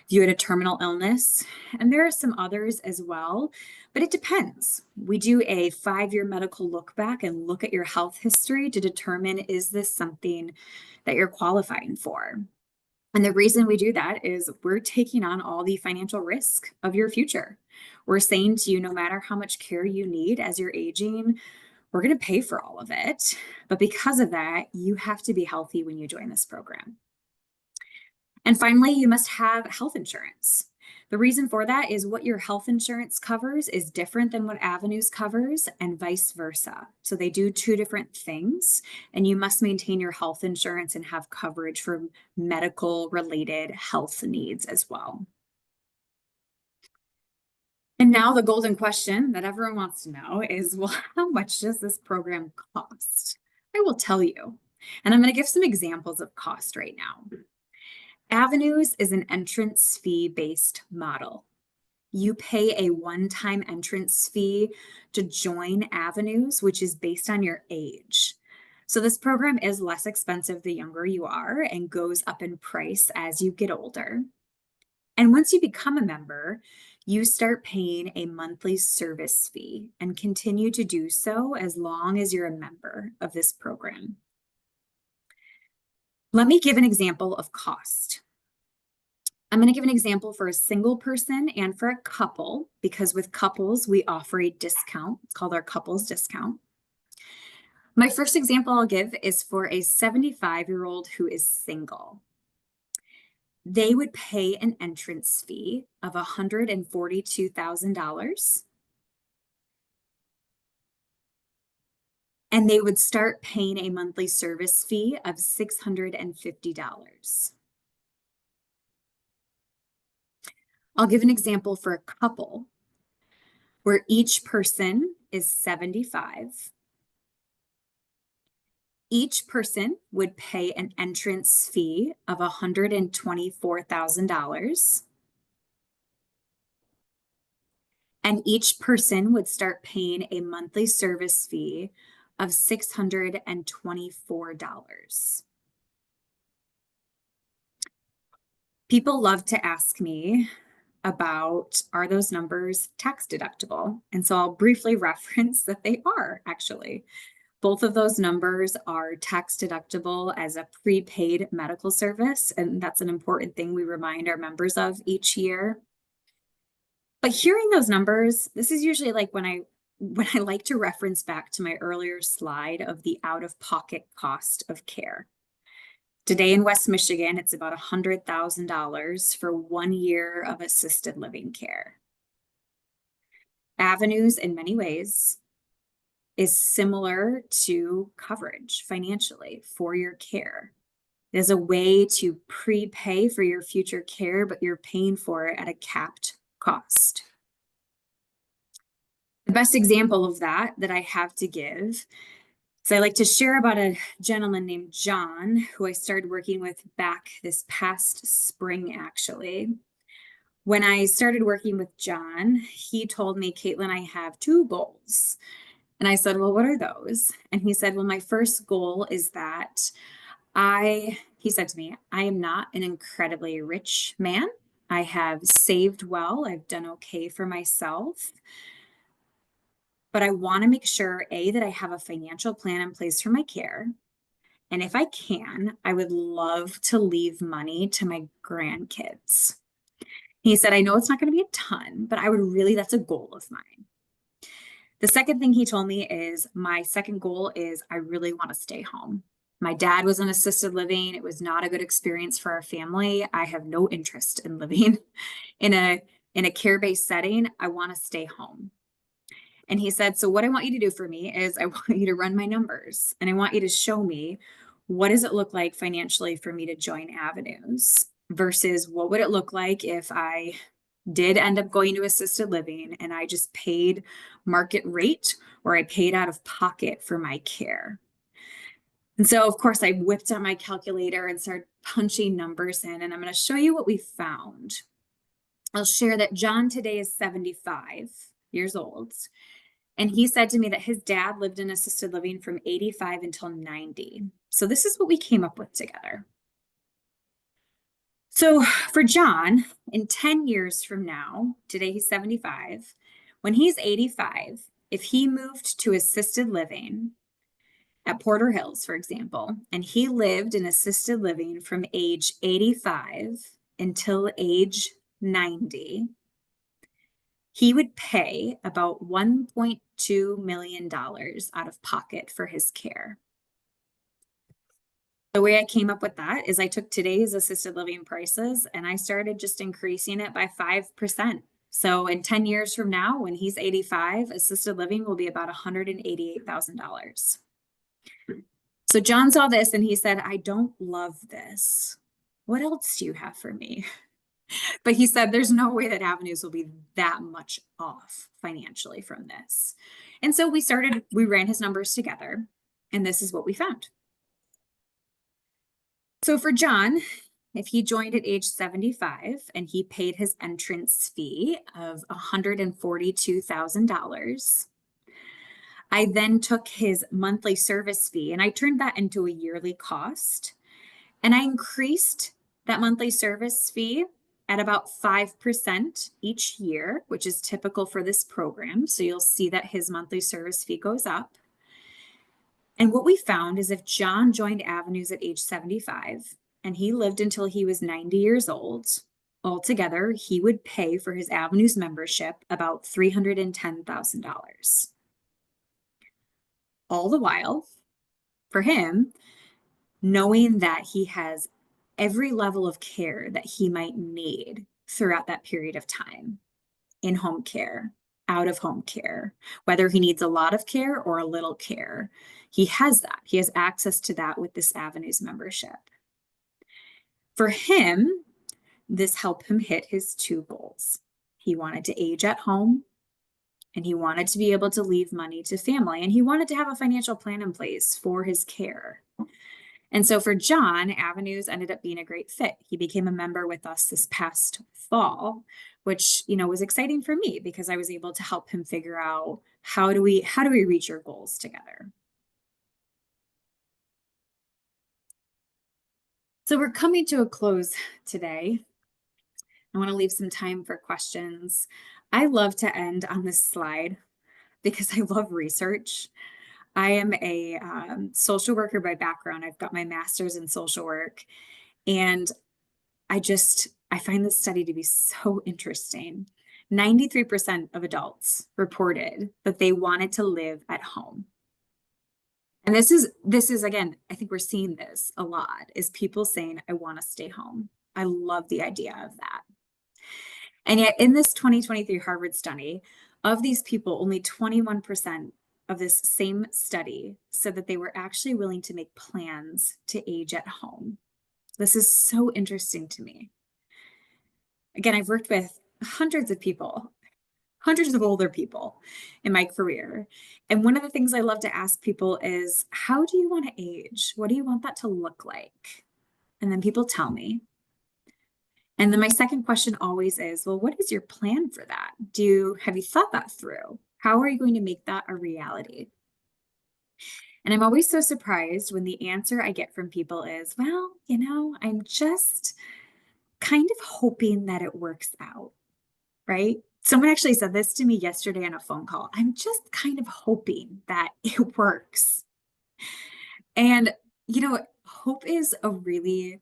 If you had a terminal illness, and there are some others as well, but it depends. We do a 5-year medical look back and look at your health history to determine, is this something that you're qualifying for? And the reason we do that is we're taking on all the financial risk of your future. We're saying to you, no matter how much care you need as you're aging, we're going to pay for all of it. But because of that, you have to be healthy when you join this program. And finally, you must have health insurance. The reason for that is what your health insurance covers is different than what Avenues covers, and vice versa. So they do two different things, and you must maintain your health insurance and have coverage for medical related health needs as well. And now the golden question that everyone wants to know is, well, how much does this program cost? I will tell you, and I'm going to give some examples of cost right now. Avenues is an entrance fee based model. You pay a one-time entrance fee to join Avenues, which is based on your age. So this program is less expensive the younger you are and goes up in price as you get older. And once you become a member, you start paying a monthly service fee and continue to do so as long as you're a member of this program. Let me give an example of cost. I'm going to give an example for a single person and for a couple, because with couples, we offer a discount. It's called our couples discount. My first example I'll give is for a 75-year-old who is single. They would pay an entrance fee of $142,000. and they would start paying a monthly service fee of $650. I'll give an example for a couple where each person is 75. Each person would pay an entrance fee of $124,000. And each person would start paying a monthly service fee of $624. People love to ask me about, are those numbers tax deductible? And so I'll briefly reference that they are actually. Both of those numbers are tax deductible as a prepaid medical service, and that's an important thing we remind our members of each year. But hearing those numbers, this is usually like when I like to reference back to my earlier slide of the out-of-pocket cost of care. Today in West Michigan, it's about $100,000 for 1 year of assisted living care. Avenues, in many ways, is similar to coverage financially for your care. It is a way to prepay for your future care, but you're paying for it at a capped cost. The best example of that I have to give, so I like to share about a gentleman named John, who I started working with back this past spring, actually. When I started working with John, he told me, Caitlin, I have 2 goals. And I said, well, what are those? And he said, well, my first goal is that he said to me, I am not an incredibly rich man. I have saved well. I've done okay for myself. But I want to make sure, A, that I have a financial plan in place for my care. And if I can, I would love to leave money to my grandkids. He said, I know it's not going to be a ton, but that's a goal of mine. The second thing he told me is my second goal is I really want to stay home. My dad was in assisted living. It was not a good experience for our family. I have no interest in living in a care-based setting. I want to stay home. And he said, so what I want you to do for me is I want you to run my numbers and I want you to show me what does it look like financially for me to join Avenues versus what would it look like if I did end up going to assisted living and I just paid market rate or I paid out of pocket for my care. And so, of course, I whipped out my calculator and started punching numbers in, and I'm going to show you what we found. I'll share that John today is 75 years old. And he said to me that his dad lived in assisted living from 85 until 90. So this is what we came up with together. So for John, in 10 years from now, today he's 75, when he's 85, if he moved to assisted living at Porter Hills, for example, and he lived in assisted living from age 85 until age 90, he would pay about $1.2 million out of pocket for his care. The way I came up with that is I took today's assisted living prices and I started just increasing it by 5%. So in 10 years from now, when he's 85, assisted living will be about $188,000. So John saw this and he said, I don't love this. What else do you have for me? But he said, there's no way that Avenues will be that much off financially from this. And so we ran his numbers together, and this is what we found. So for John, if he joined at age 75 and he paid his entrance fee of $142,000, I then took his monthly service fee and I turned that into a yearly cost. And I increased that monthly service fee at about 5% each year, which is typical for this program. So you'll see that his monthly service fee goes up. And what we found is if John joined Avenues at age 75 and he lived until he was 90 years old, altogether, he would pay for his Avenues membership about $310,000. All the while, for him, knowing that he has every level of care that he might need throughout that period of time in home care. out of home care, whether he needs a lot of care or a little care. He has that. He has access to that with this Avenues membership. For him, this helped him hit his two goals. He wanted to age at home and he wanted to be able to leave money to family, and he wanted to have a financial plan in place for his care. And so for John, Avenues ended up being a great fit. He became a member with us this past fall, which, was exciting for me because I was able to help him figure out how do we reach your goals together. So we're coming to a close today. I want to leave some time for questions. I love to end on this slide because I love research. I am a social worker by background. I've got my master's in social work, and I find this study to be so interesting. 93% of adults reported that they wanted to live at home. And this is again, I think we're seeing this a lot, is people saying, I want to stay home. I love the idea of that. And yet in this 2023 Harvard study, of these people, only 21% of this same study said that they were actually willing to make plans to age at home. This is so interesting to me. Again, I've worked with hundreds of people, hundreds of older people in my career. And one of the things I love to ask people is, how do you want to age? What do you want that to look like? And then people tell me. And then my second question always is, well, what is your plan for that? Have you thought that through? How are you going to make that a reality? And I'm always so surprised when the answer I get from people is, well, I'm just kind of hoping that it works out, right? Someone actually said this to me yesterday on a phone call. I'm just kind of hoping that it works. And, hope is a really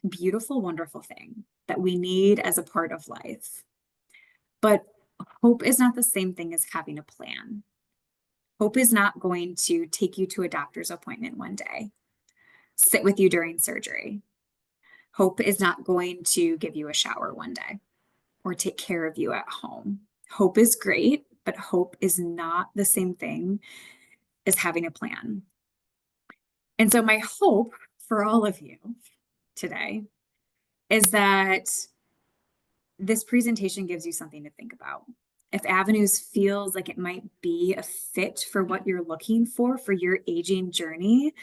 beautiful, wonderful thing that we need as a part of life. But hope is not the same thing as having a plan. Hope is not going to take you to a doctor's appointment one day, sit with you during surgery. Hope is not going to give you a shower one day or take care of you at home. Hope is great, but hope is not the same thing as having a plan. And so my hope for all of you today is that this presentation gives you something to think about. If Avenues feels like it might be a fit for what you're looking for your aging journey,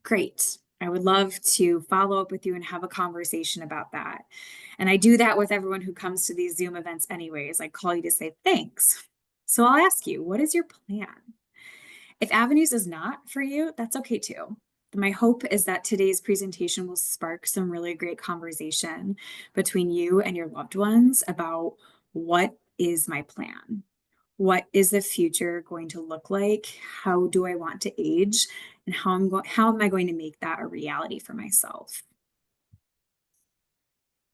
great. I would love to follow up with you and have a conversation about that. And I do that with everyone who comes to these Zoom events anyways. I call you to say thanks. So I'll ask you, what is your plan? If Avenues is not for you, that's okay too. My hope is that today's presentation will spark some really great conversation between you and your loved ones about what is my plan? What is the future going to look like? How do I want to age? And how am I going to make that a reality for myself?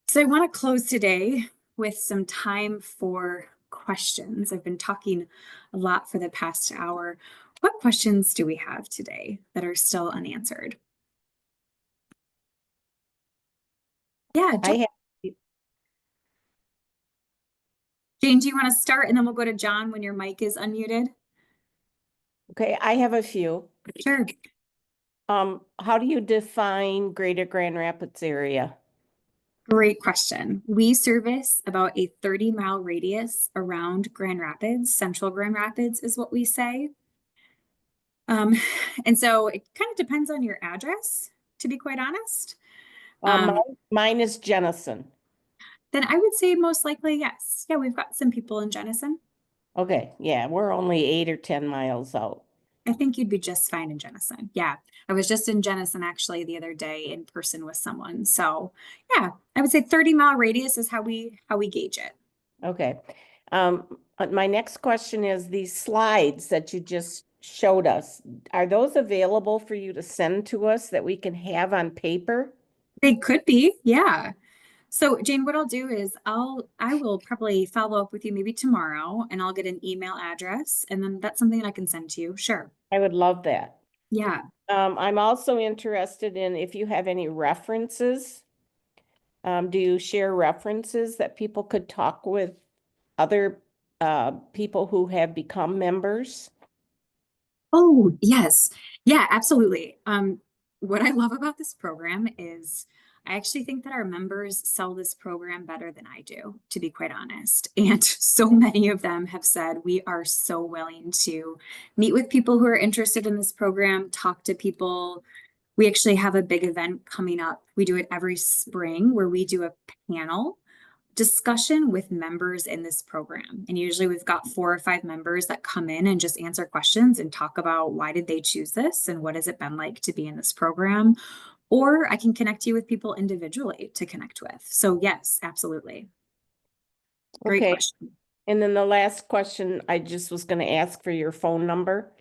So I want to close today with some time for questions. I've been talking a lot for the past hour. What questions do we have today that are still unanswered? Yeah, Jane, do you want to start and then we'll go to John when your mic is unmuted? Okay, I have a few. Sure. How do you define Greater Grand Rapids area? Great question. We service about a 30-mile radius around Grand Rapids. Central Grand Rapids is what we say. And so it kind of depends on your address, to be quite honest. Mine is Jennison. Then I would say most likely, yes. Yeah, we've got some people in Jennison. Okay, yeah, we're only 8 or 10 miles out. I think you'd be just fine in Jennison. Yeah, I was just in Jennison actually the other day in person with someone. So yeah, I would say 30-mile radius is how we gauge it. Okay. My next question is these slides that you just showed us. Are those available for you to send to us that we can have on paper? They could be, yeah. So Jane, what I'll do is I will probably follow up with you maybe tomorrow and I'll get an email address and then that's something I can send to you. Sure. I would love that. Yeah. I'm also interested in if you have any references. Do you share references that people could talk with other people who have become members? Oh, yes. Yeah, absolutely. What I love about this program is I actually think that our members sell this program better than I do, to be quite honest. And so many of them have said we are so willing to meet with people who are interested in this program, talk to people. We actually have a big event coming up. We do it every spring where we do a panel discussion with members in this program. And usually we've got 4 or 5 members that come in and just answer questions and talk about why did they choose this and what has it been like to be in this program. Or I can connect you with people individually to connect with. So yes, absolutely. Great Okay. question. And then the last question, I just was going to ask for your phone number.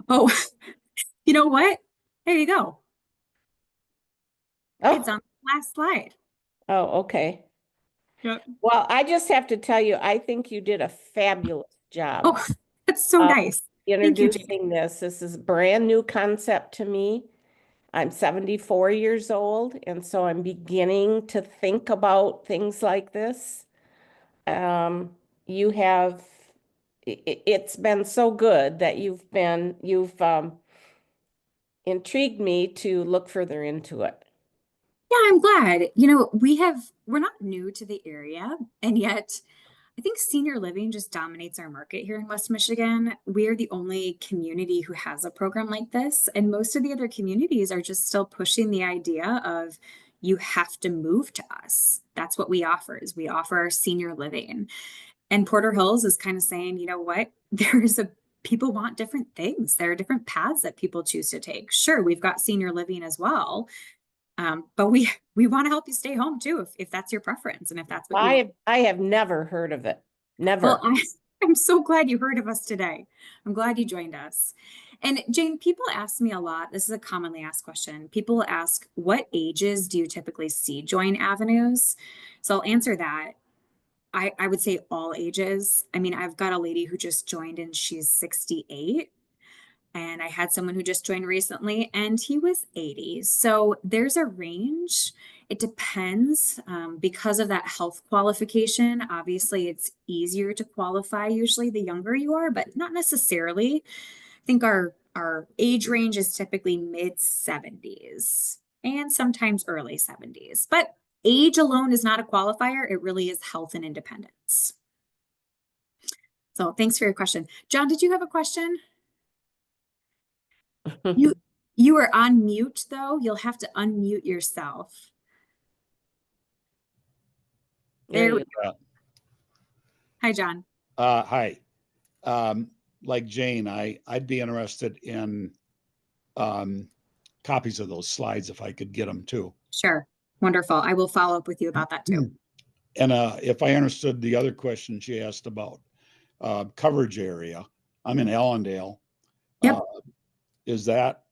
Oh, you know what? There you go. It's Oh, on the last slide. oh, okay. Yep. Well, I just have to tell you, I think you did a fabulous job Oh, that's so nice. Thank you, Jane. introducing this. This is a brand new concept to me. I'm 74 years old, and so I'm beginning to think about things like this. You have, it's been so good that you've intrigued me to look further into it. Yeah, I'm glad. We're not new to the area, and yet I think senior living just dominates our market here in West Michigan. We are the only community who has a program like this, and most of the other communities are just still pushing the idea of you have to move to us. That's what we offer, is we offer senior living. And Porter Hills is kind of saying, you know what? People want different things. There are different paths that people choose to take. Sure, we've got senior living as well. But we want to help you stay home too, if that's your preference and if that's what you want. I have never heard of it. Never. Well, I'm so glad you heard of us today. I'm glad you joined us. And Jane, people ask me a lot. This is a commonly asked question. People ask, what ages do you typically see join avenues? So I'll answer that. I would say all ages. I mean, I've got a lady who just joined and she's 68. And I had someone who just joined recently and he was 80. So there's a range. It depends because of that health qualification. Obviously, it's easier to qualify usually the younger you are, but not necessarily. I think our age range is typically mid 70s and sometimes early 70s. But age alone is not a qualifier. It really is health and independence. So thanks for your question. John, did you have a question? You are on mute though. You'll have to unmute yourself. There we go. Hi, John. Hi. Like Jane, I'd be interested in copies of those slides if I could get them too. Sure. Wonderful. I will follow up with you about that too. And if I understood the other question she asked about coverage area, I'm in Allendale. Yep. Is that,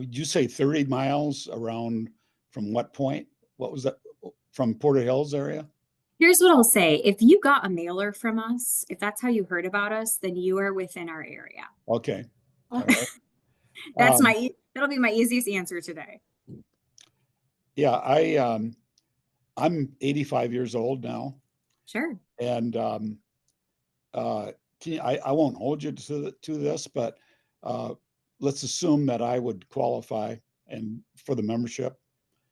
did you say 30 miles around from what point? What was that? From Porter Hills area? Here's what I'll say. If you got a mailer from us, if that's how you heard about us, then you are within our area. Okay. All right. That'll be my easiest answer today. Yeah, I'm 85 years old now. Sure. And I won't hold you to this, but let's assume that I would qualify and for the membership.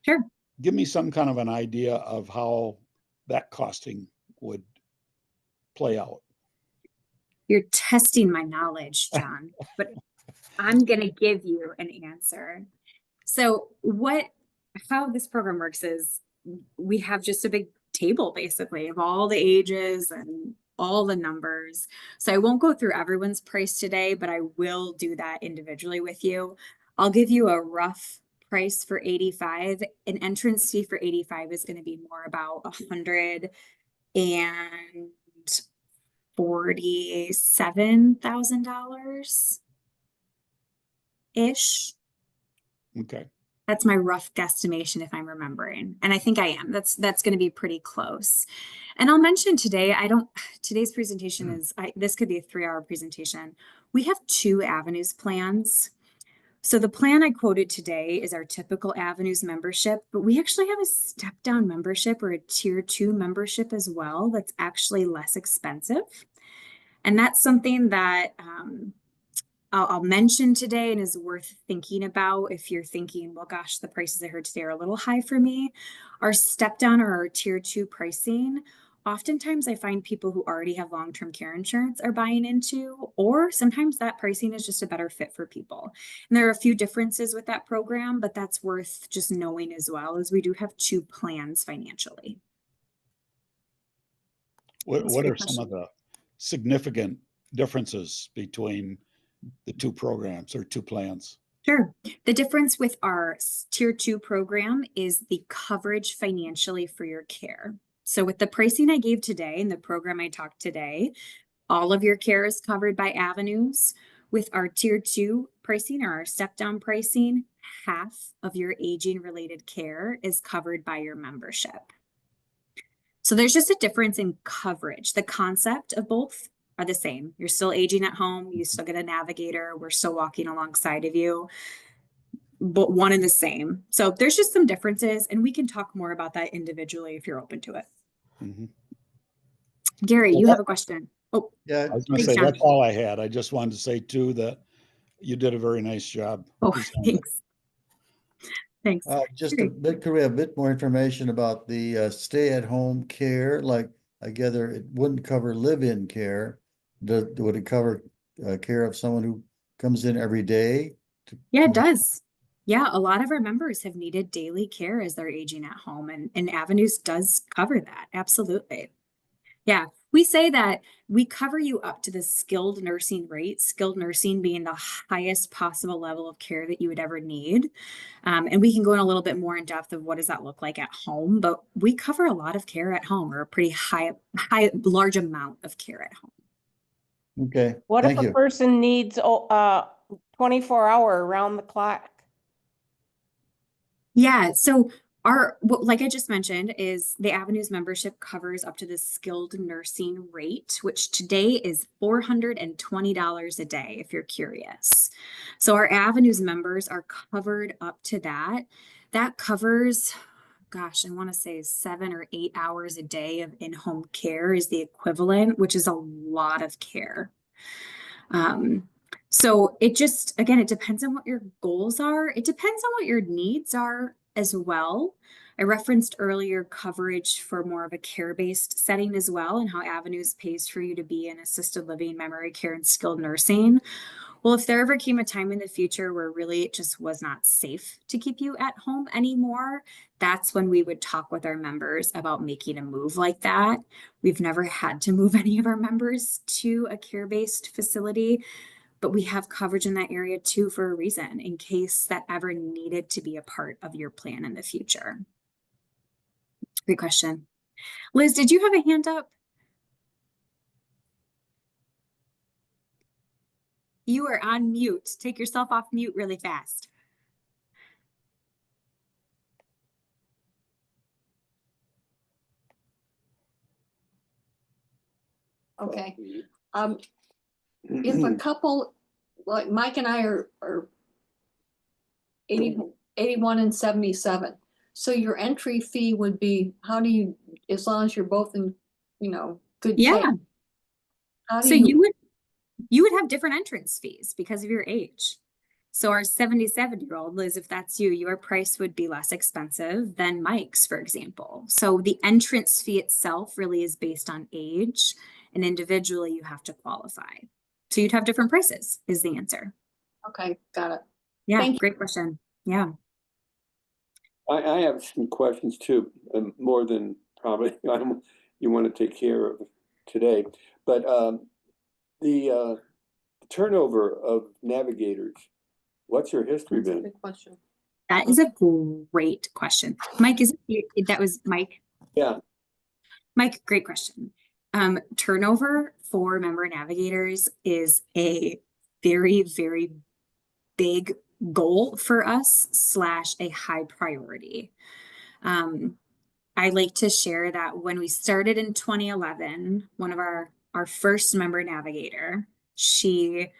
Sure. Give me some kind of an idea of how that costing would play out. You're testing my knowledge, John, but I'm going to give you an answer. So how this program works is we have just a big table basically of all the ages and all the numbers. So I won't go through everyone's price today, but I will do that individually with you. I'll give you a rough price for 85. An entrance fee for 85 is going to be more about $147,000 ish. Okay. That's my rough guesstimation if I'm remembering. And I think I am. That's going to be pretty close. And I'll mention today, today's presentation is, this could be a 3-hour presentation. We have 2 avenues plans. So the plan I quoted today is our typical avenues membership, but we actually have a step down membership or a tier 2 membership as well. That's actually less expensive. And that's something that I'll mention today and is worth thinking about if you're thinking, well, gosh, the prices I heard today are a little high for me. Our step down or our tier 2 pricing, oftentimes I find people who already have long-term care insurance are buying into, or sometimes that pricing is just a better fit for people. And there are a few differences with that program, but that's worth just knowing as well, as we do have 2 plans financially. What are some of the significant differences between the 2 programs or 2 plans? Sure. The difference with our tier 2 program is the coverage financially for your care. So with the pricing I gave today and the program I talked today, all of your care is covered by Avenues. With our tier 2 pricing or our step down pricing, half of your aging related care is covered by your membership. So there's just a difference in coverage. The concept of both are the same. You're still aging at home. You still get a navigator. We're still walking alongside of you, but one and the same. So there's just some differences, and we can talk more about that individually if you're open to it. Mhm. Gary, Well, you have a question. Oh, Yeah, I was gonna thanks, say, John. that's all I had. I just wanted to say too, that you did a very nice job. Oh, presenting. thanks. Thanks. just a Gary. bit, could we have a bit more information about the stay-at-home care? Like, I gather it wouldn't cover live-in care. Would it cover care of someone who comes in every day? Yeah, it does. Yeah, a lot of our members have needed daily care as they're aging at home, and Avenues does cover that. Absolutely. Yeah, we say that we cover you up to the skilled nursing rate, skilled nursing being the highest possible level of care that you would ever need. And we can go in a little bit more in depth of what does that look like at home, but we cover a lot of care at home, or a pretty large amount of care at home. Okay, What if thank a you. person needs 24-hour around the clock? Yeah, so like I just mentioned, is the Avenues membership covers up to the skilled nursing rate, which today is $420 a day, if you're curious. So our Avenues members are covered up to that. That covers, gosh, I want to say 7 or 8 hours a day of in-home care is the equivalent, which is a lot of care. So it just, again, it depends on what your goals are. It depends on what your needs are as well. I referenced earlier coverage for more of a care-based setting as well, and how Avenues pays for you to be in assisted living, memory care, and skilled nursing. Well, if there ever came a time in the future where really it just was not safe to keep you at home anymore, that's when we would talk with our members about making a move like that. We've never had to move any of our members to a care-based facility, but we have coverage in that area too for a reason, in case that ever needed to be a part of your plan in the future. Great question. Liz, did you have a hand up? You are on mute. Take yourself off mute really fast. Okay. If a couple, like Mike and I are 81 and 77. So your entry fee would be, how do you, as long as you're both in, good Yeah. shape? How do So you would have different entrance fees because of your age. So our 77-year-old, Liz, if that's you, your price would be less expensive than Mike's, for example. So the entrance fee itself really is based on age, and individually you have to qualify. So you'd have different prices is the answer. Okay, got it. Yeah, Thank you. great question. Yeah. I have some questions too, more than probably you want to take care of today. But the turnover of navigators, what's your history That's a been? good question. That is a great question. Mike, that was Mike? Yeah. Mike, great question. Turnover for member navigators is a very, very big goal for us / a high priority. I like to share that when we started in 2011, one of our first member navigator, she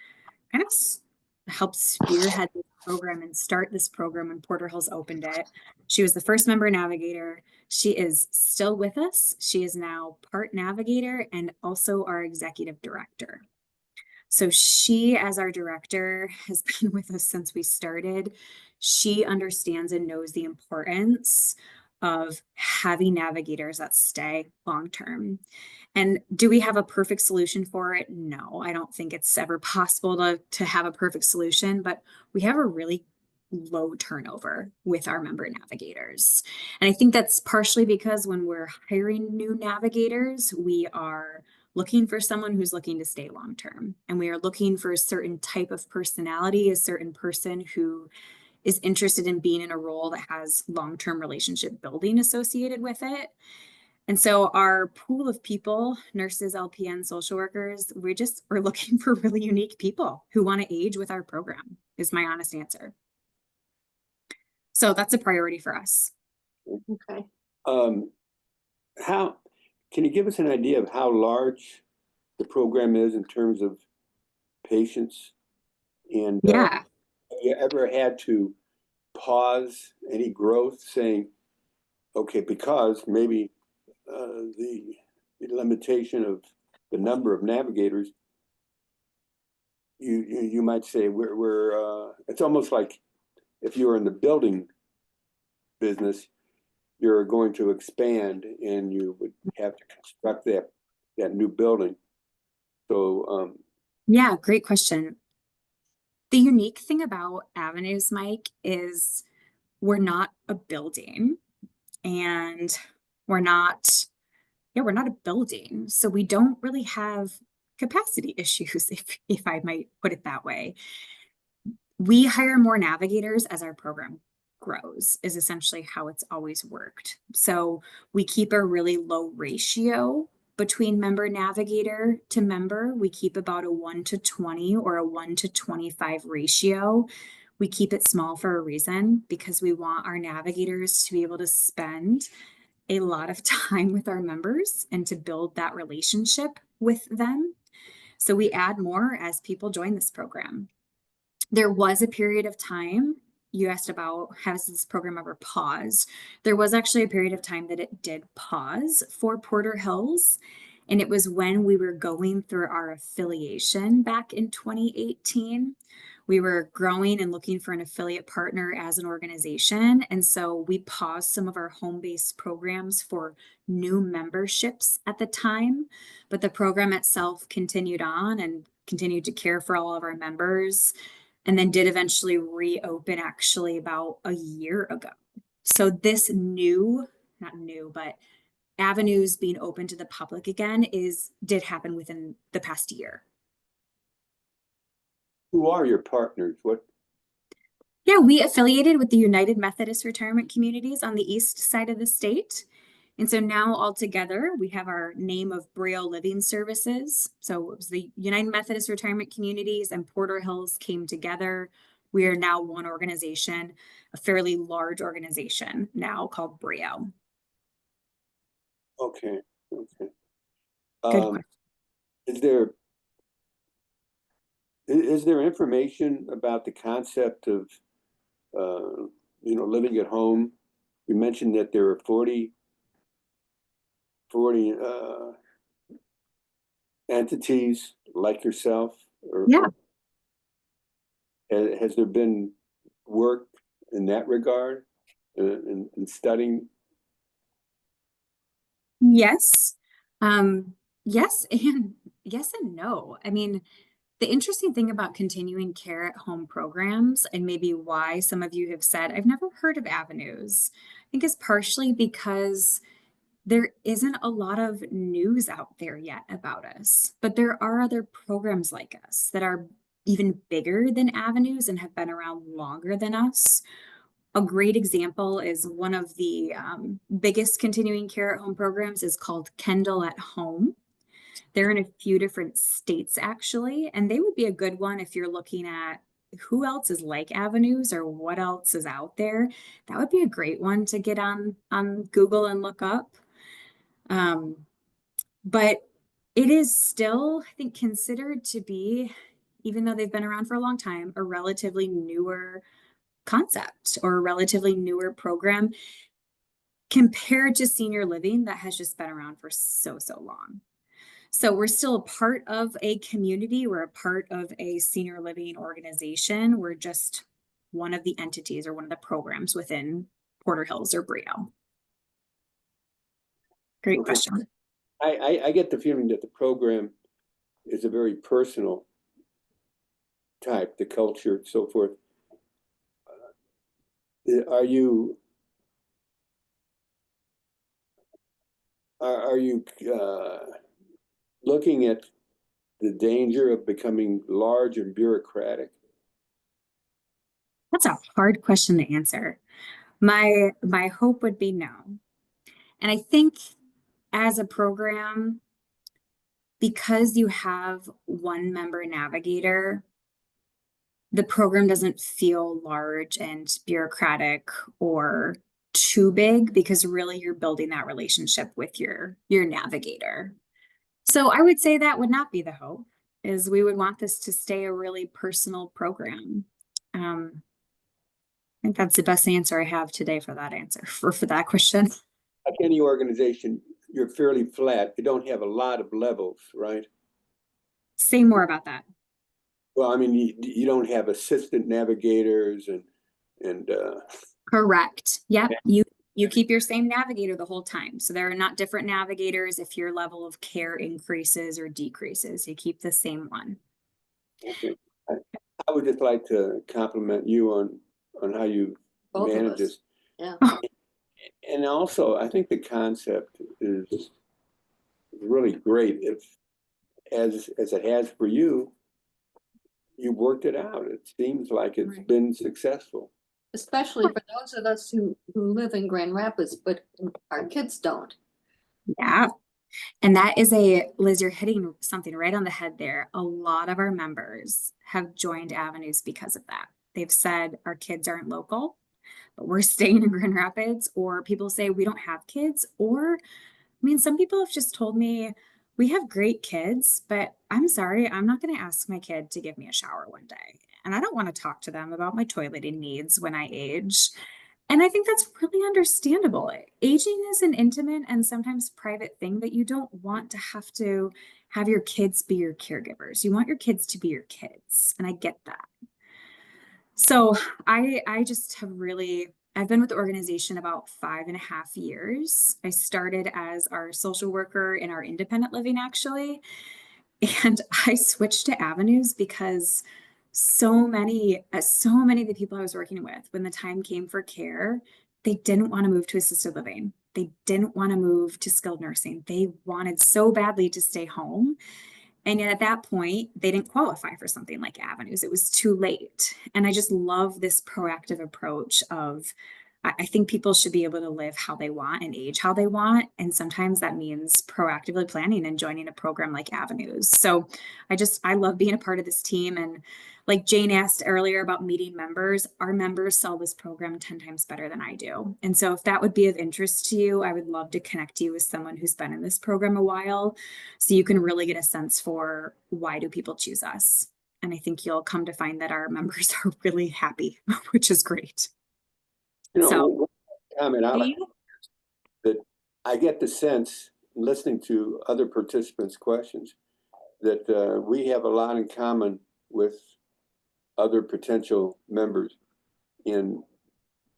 kind of helped spearhead this program and start this program when Porter Hills opened it. She was the first member navigator. She is still with us. She is now part navigator and also our executive director. So she, as our director, has been with us since we started. She understands and knows the importance of having navigators that stay long term. And do we have a perfect solution for it? No, I don't think it's ever possible to have a perfect solution, but we have a really low turnover with our member navigators. And I think that's partially because when we're hiring new navigators, we are looking for someone who's looking to stay long term. And we are looking for a certain type of personality, a certain person who is interested in being in a role that has long term relationship building associated with it. And so our pool of people, nurses, LPN, social workers, we're looking for really unique people who want to age with our program, is my honest answer. So that's a priority for us. Okay. How can you give us an idea of how large the program is in terms of patients? And Yeah. have you ever had to pause any growth, saying, okay, because maybe the limitation of the number of navigators, you might say we're it's almost like if you were in the building business, you're going to expand and you would have to construct that new building. So Yeah, great question. The unique thing about Avenues, Mike, is we're not a building and we're not, we're not a building. So we don't really have capacity issues, if I might put it that way. We hire more navigators as our program grows, is essentially how it's always worked. So we keep a really low ratio between member navigator to member. We keep about a 1-to-20 or a 1-to-25 ratio. We keep it small for a reason because we want our navigators to be able to spend a lot of time with our members and to build that relationship with them. So we add more as people join this program. There was a period of time, you asked about, has this program ever paused? There was actually a period of time that it did pause for Porter Hills. And it was when we were going through our affiliation back in 2018. We were growing and looking for an affiliate partner as an organization. And so we paused some of our home-based programs for new memberships at the time. But the program itself continued on and continued to care for all of our members, and then did eventually reopen actually about a year ago. So this not new, but Avenues being open to the public again did happen within the past year. who are your partners? What? Yeah, we affiliated with the United Methodist Retirement Communities on the east side of the state. And so now all together, we have our name of Brio Living Services. So it was the United Methodist Retirement Communities and Porter Hills came together. We are now one organization, a fairly large organization now called Brio. Okay. Okay. Good question. Is there information about the concept of living at home? You mentioned that there are 40 entities like yourself. Yeah. Has there been work in that regard in studying? Yes. Yes and yes and no. I mean, the interesting thing about continuing care at home programs, and maybe why some of you have said, I've never heard of Avenues, I think is partially because there isn't a lot of news out there yet about us, but there are other programs like us that are even bigger than Avenues and have been around longer than us. A great example is one of the biggest continuing care at home programs is called Kendall at Home. They're in a few different states actually, and they would be a good one if you're looking at who else is like Avenues or what else is out there. That would be a great one to get on Google and look up. But it is still, I think, considered to be, even though they've been around for a long time, a relatively newer concept or a relatively newer program compared to senior living that has just been around for so, so long. So we're still a part of a community. We're a part of a senior living organization. We're just one of the entities or one of the programs within Porter Hills or Brio. Great Okay. question. I get the feeling that the program is a very personal type, the culture and so forth. Are you looking at the danger of becoming large and bureaucratic? That's a hard question to answer. My hope would be no. And I think as a program, because you have one member navigator, the program doesn't feel large and bureaucratic or too big because really you're building that relationship with your navigator. So I would say that would not be the hope, is we would want this to stay a really personal program. I think that's the best answer I have today for that answer, for that question. Like any organization, you're fairly flat. You don't have a lot of levels, right? Say more about that. Well, I mean, you don't have assistant navigators and Correct. Yep. You keep your same navigator the whole time. So there are not different navigators if your level of care increases or decreases. You keep the same one. okay. I would just like to compliment you on how you Both of manage us. this. Yeah. And also, I think the concept is really great. If, as it has for you, you worked it out. It seems like it's Right. been successful. Especially for those of us who live in Grand Rapids, but our kids don't. Yeah. And that is Liz, you're hitting something right on the head there. A lot of our members have joined Avenues because of that. They've said our kids aren't local, but we're staying in Grand Rapids, or people say we don't have kids, or I mean, some people have just told me we have great kids, but I'm sorry, I'm not going to ask my kid to give me a shower one day. And I don't want to talk to them about my toileting needs when I age. And I think that's really understandable. Aging is an intimate and sometimes private thing that you don't want to have your kids be your caregivers. You want your kids to be your kids. And I get that. So I just have really, I've been with the organization about 5.5 years. I started as our social worker in our independent living, actually. And I switched to Avenues because so many of the people I was working with, when the time came for care, they didn't want to move to assisted living. They didn't want to move to skilled nursing. They wanted so badly to stay home. And yet at that point, they didn't qualify for something like Avenues. It was too late. And I just love this proactive approach of, I think people should be able to live how they want and age how they want. And sometimes that means proactively planning and joining a program like Avenues. So I love being a part of this team. And like Jane asked earlier about meeting members, our members sell this program 10 times better than I do. And so if that would be of interest to you, I would love to connect you with someone who's been in this program a while, so you can really get a sense for why do people choose us. And I think you'll come to find that our members are really happy, which is great. You know, So, one comment I Do like you, that I get the sense, listening to other participants' questions, that we have a lot in common with other potential members. And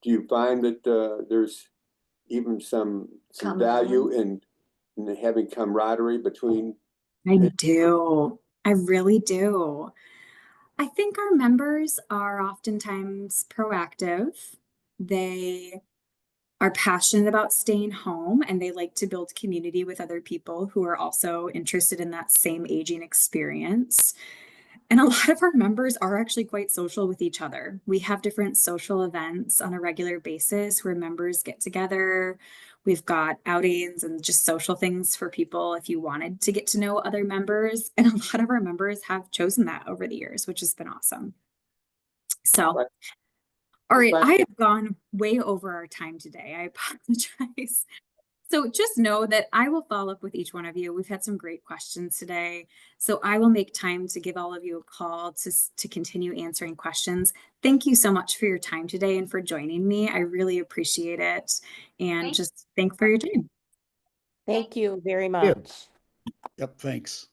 do you find that there's even some value in having camaraderie between? I do. I really do. I think our members are oftentimes proactive. They are passionate about staying home and they like to build community with other people who are also interested in that same aging experience. And a lot of our members are actually quite social with each other. We have different social events on a regular basis where members get together. We've got outings and just social things for people if you wanted to get to know other members. And a lot of our members have chosen that over the years, which has been awesome. So, Right. all right, I have gone way over our time today. I apologize. So just know that I will follow up with each one of you. We've had some great questions today. So I will make time to give all of you a call to continue answering questions. Thank you so much for your time today and for joining me. I really appreciate it. And Thank just thank for your time. Thank you very you. much. Yep, thanks.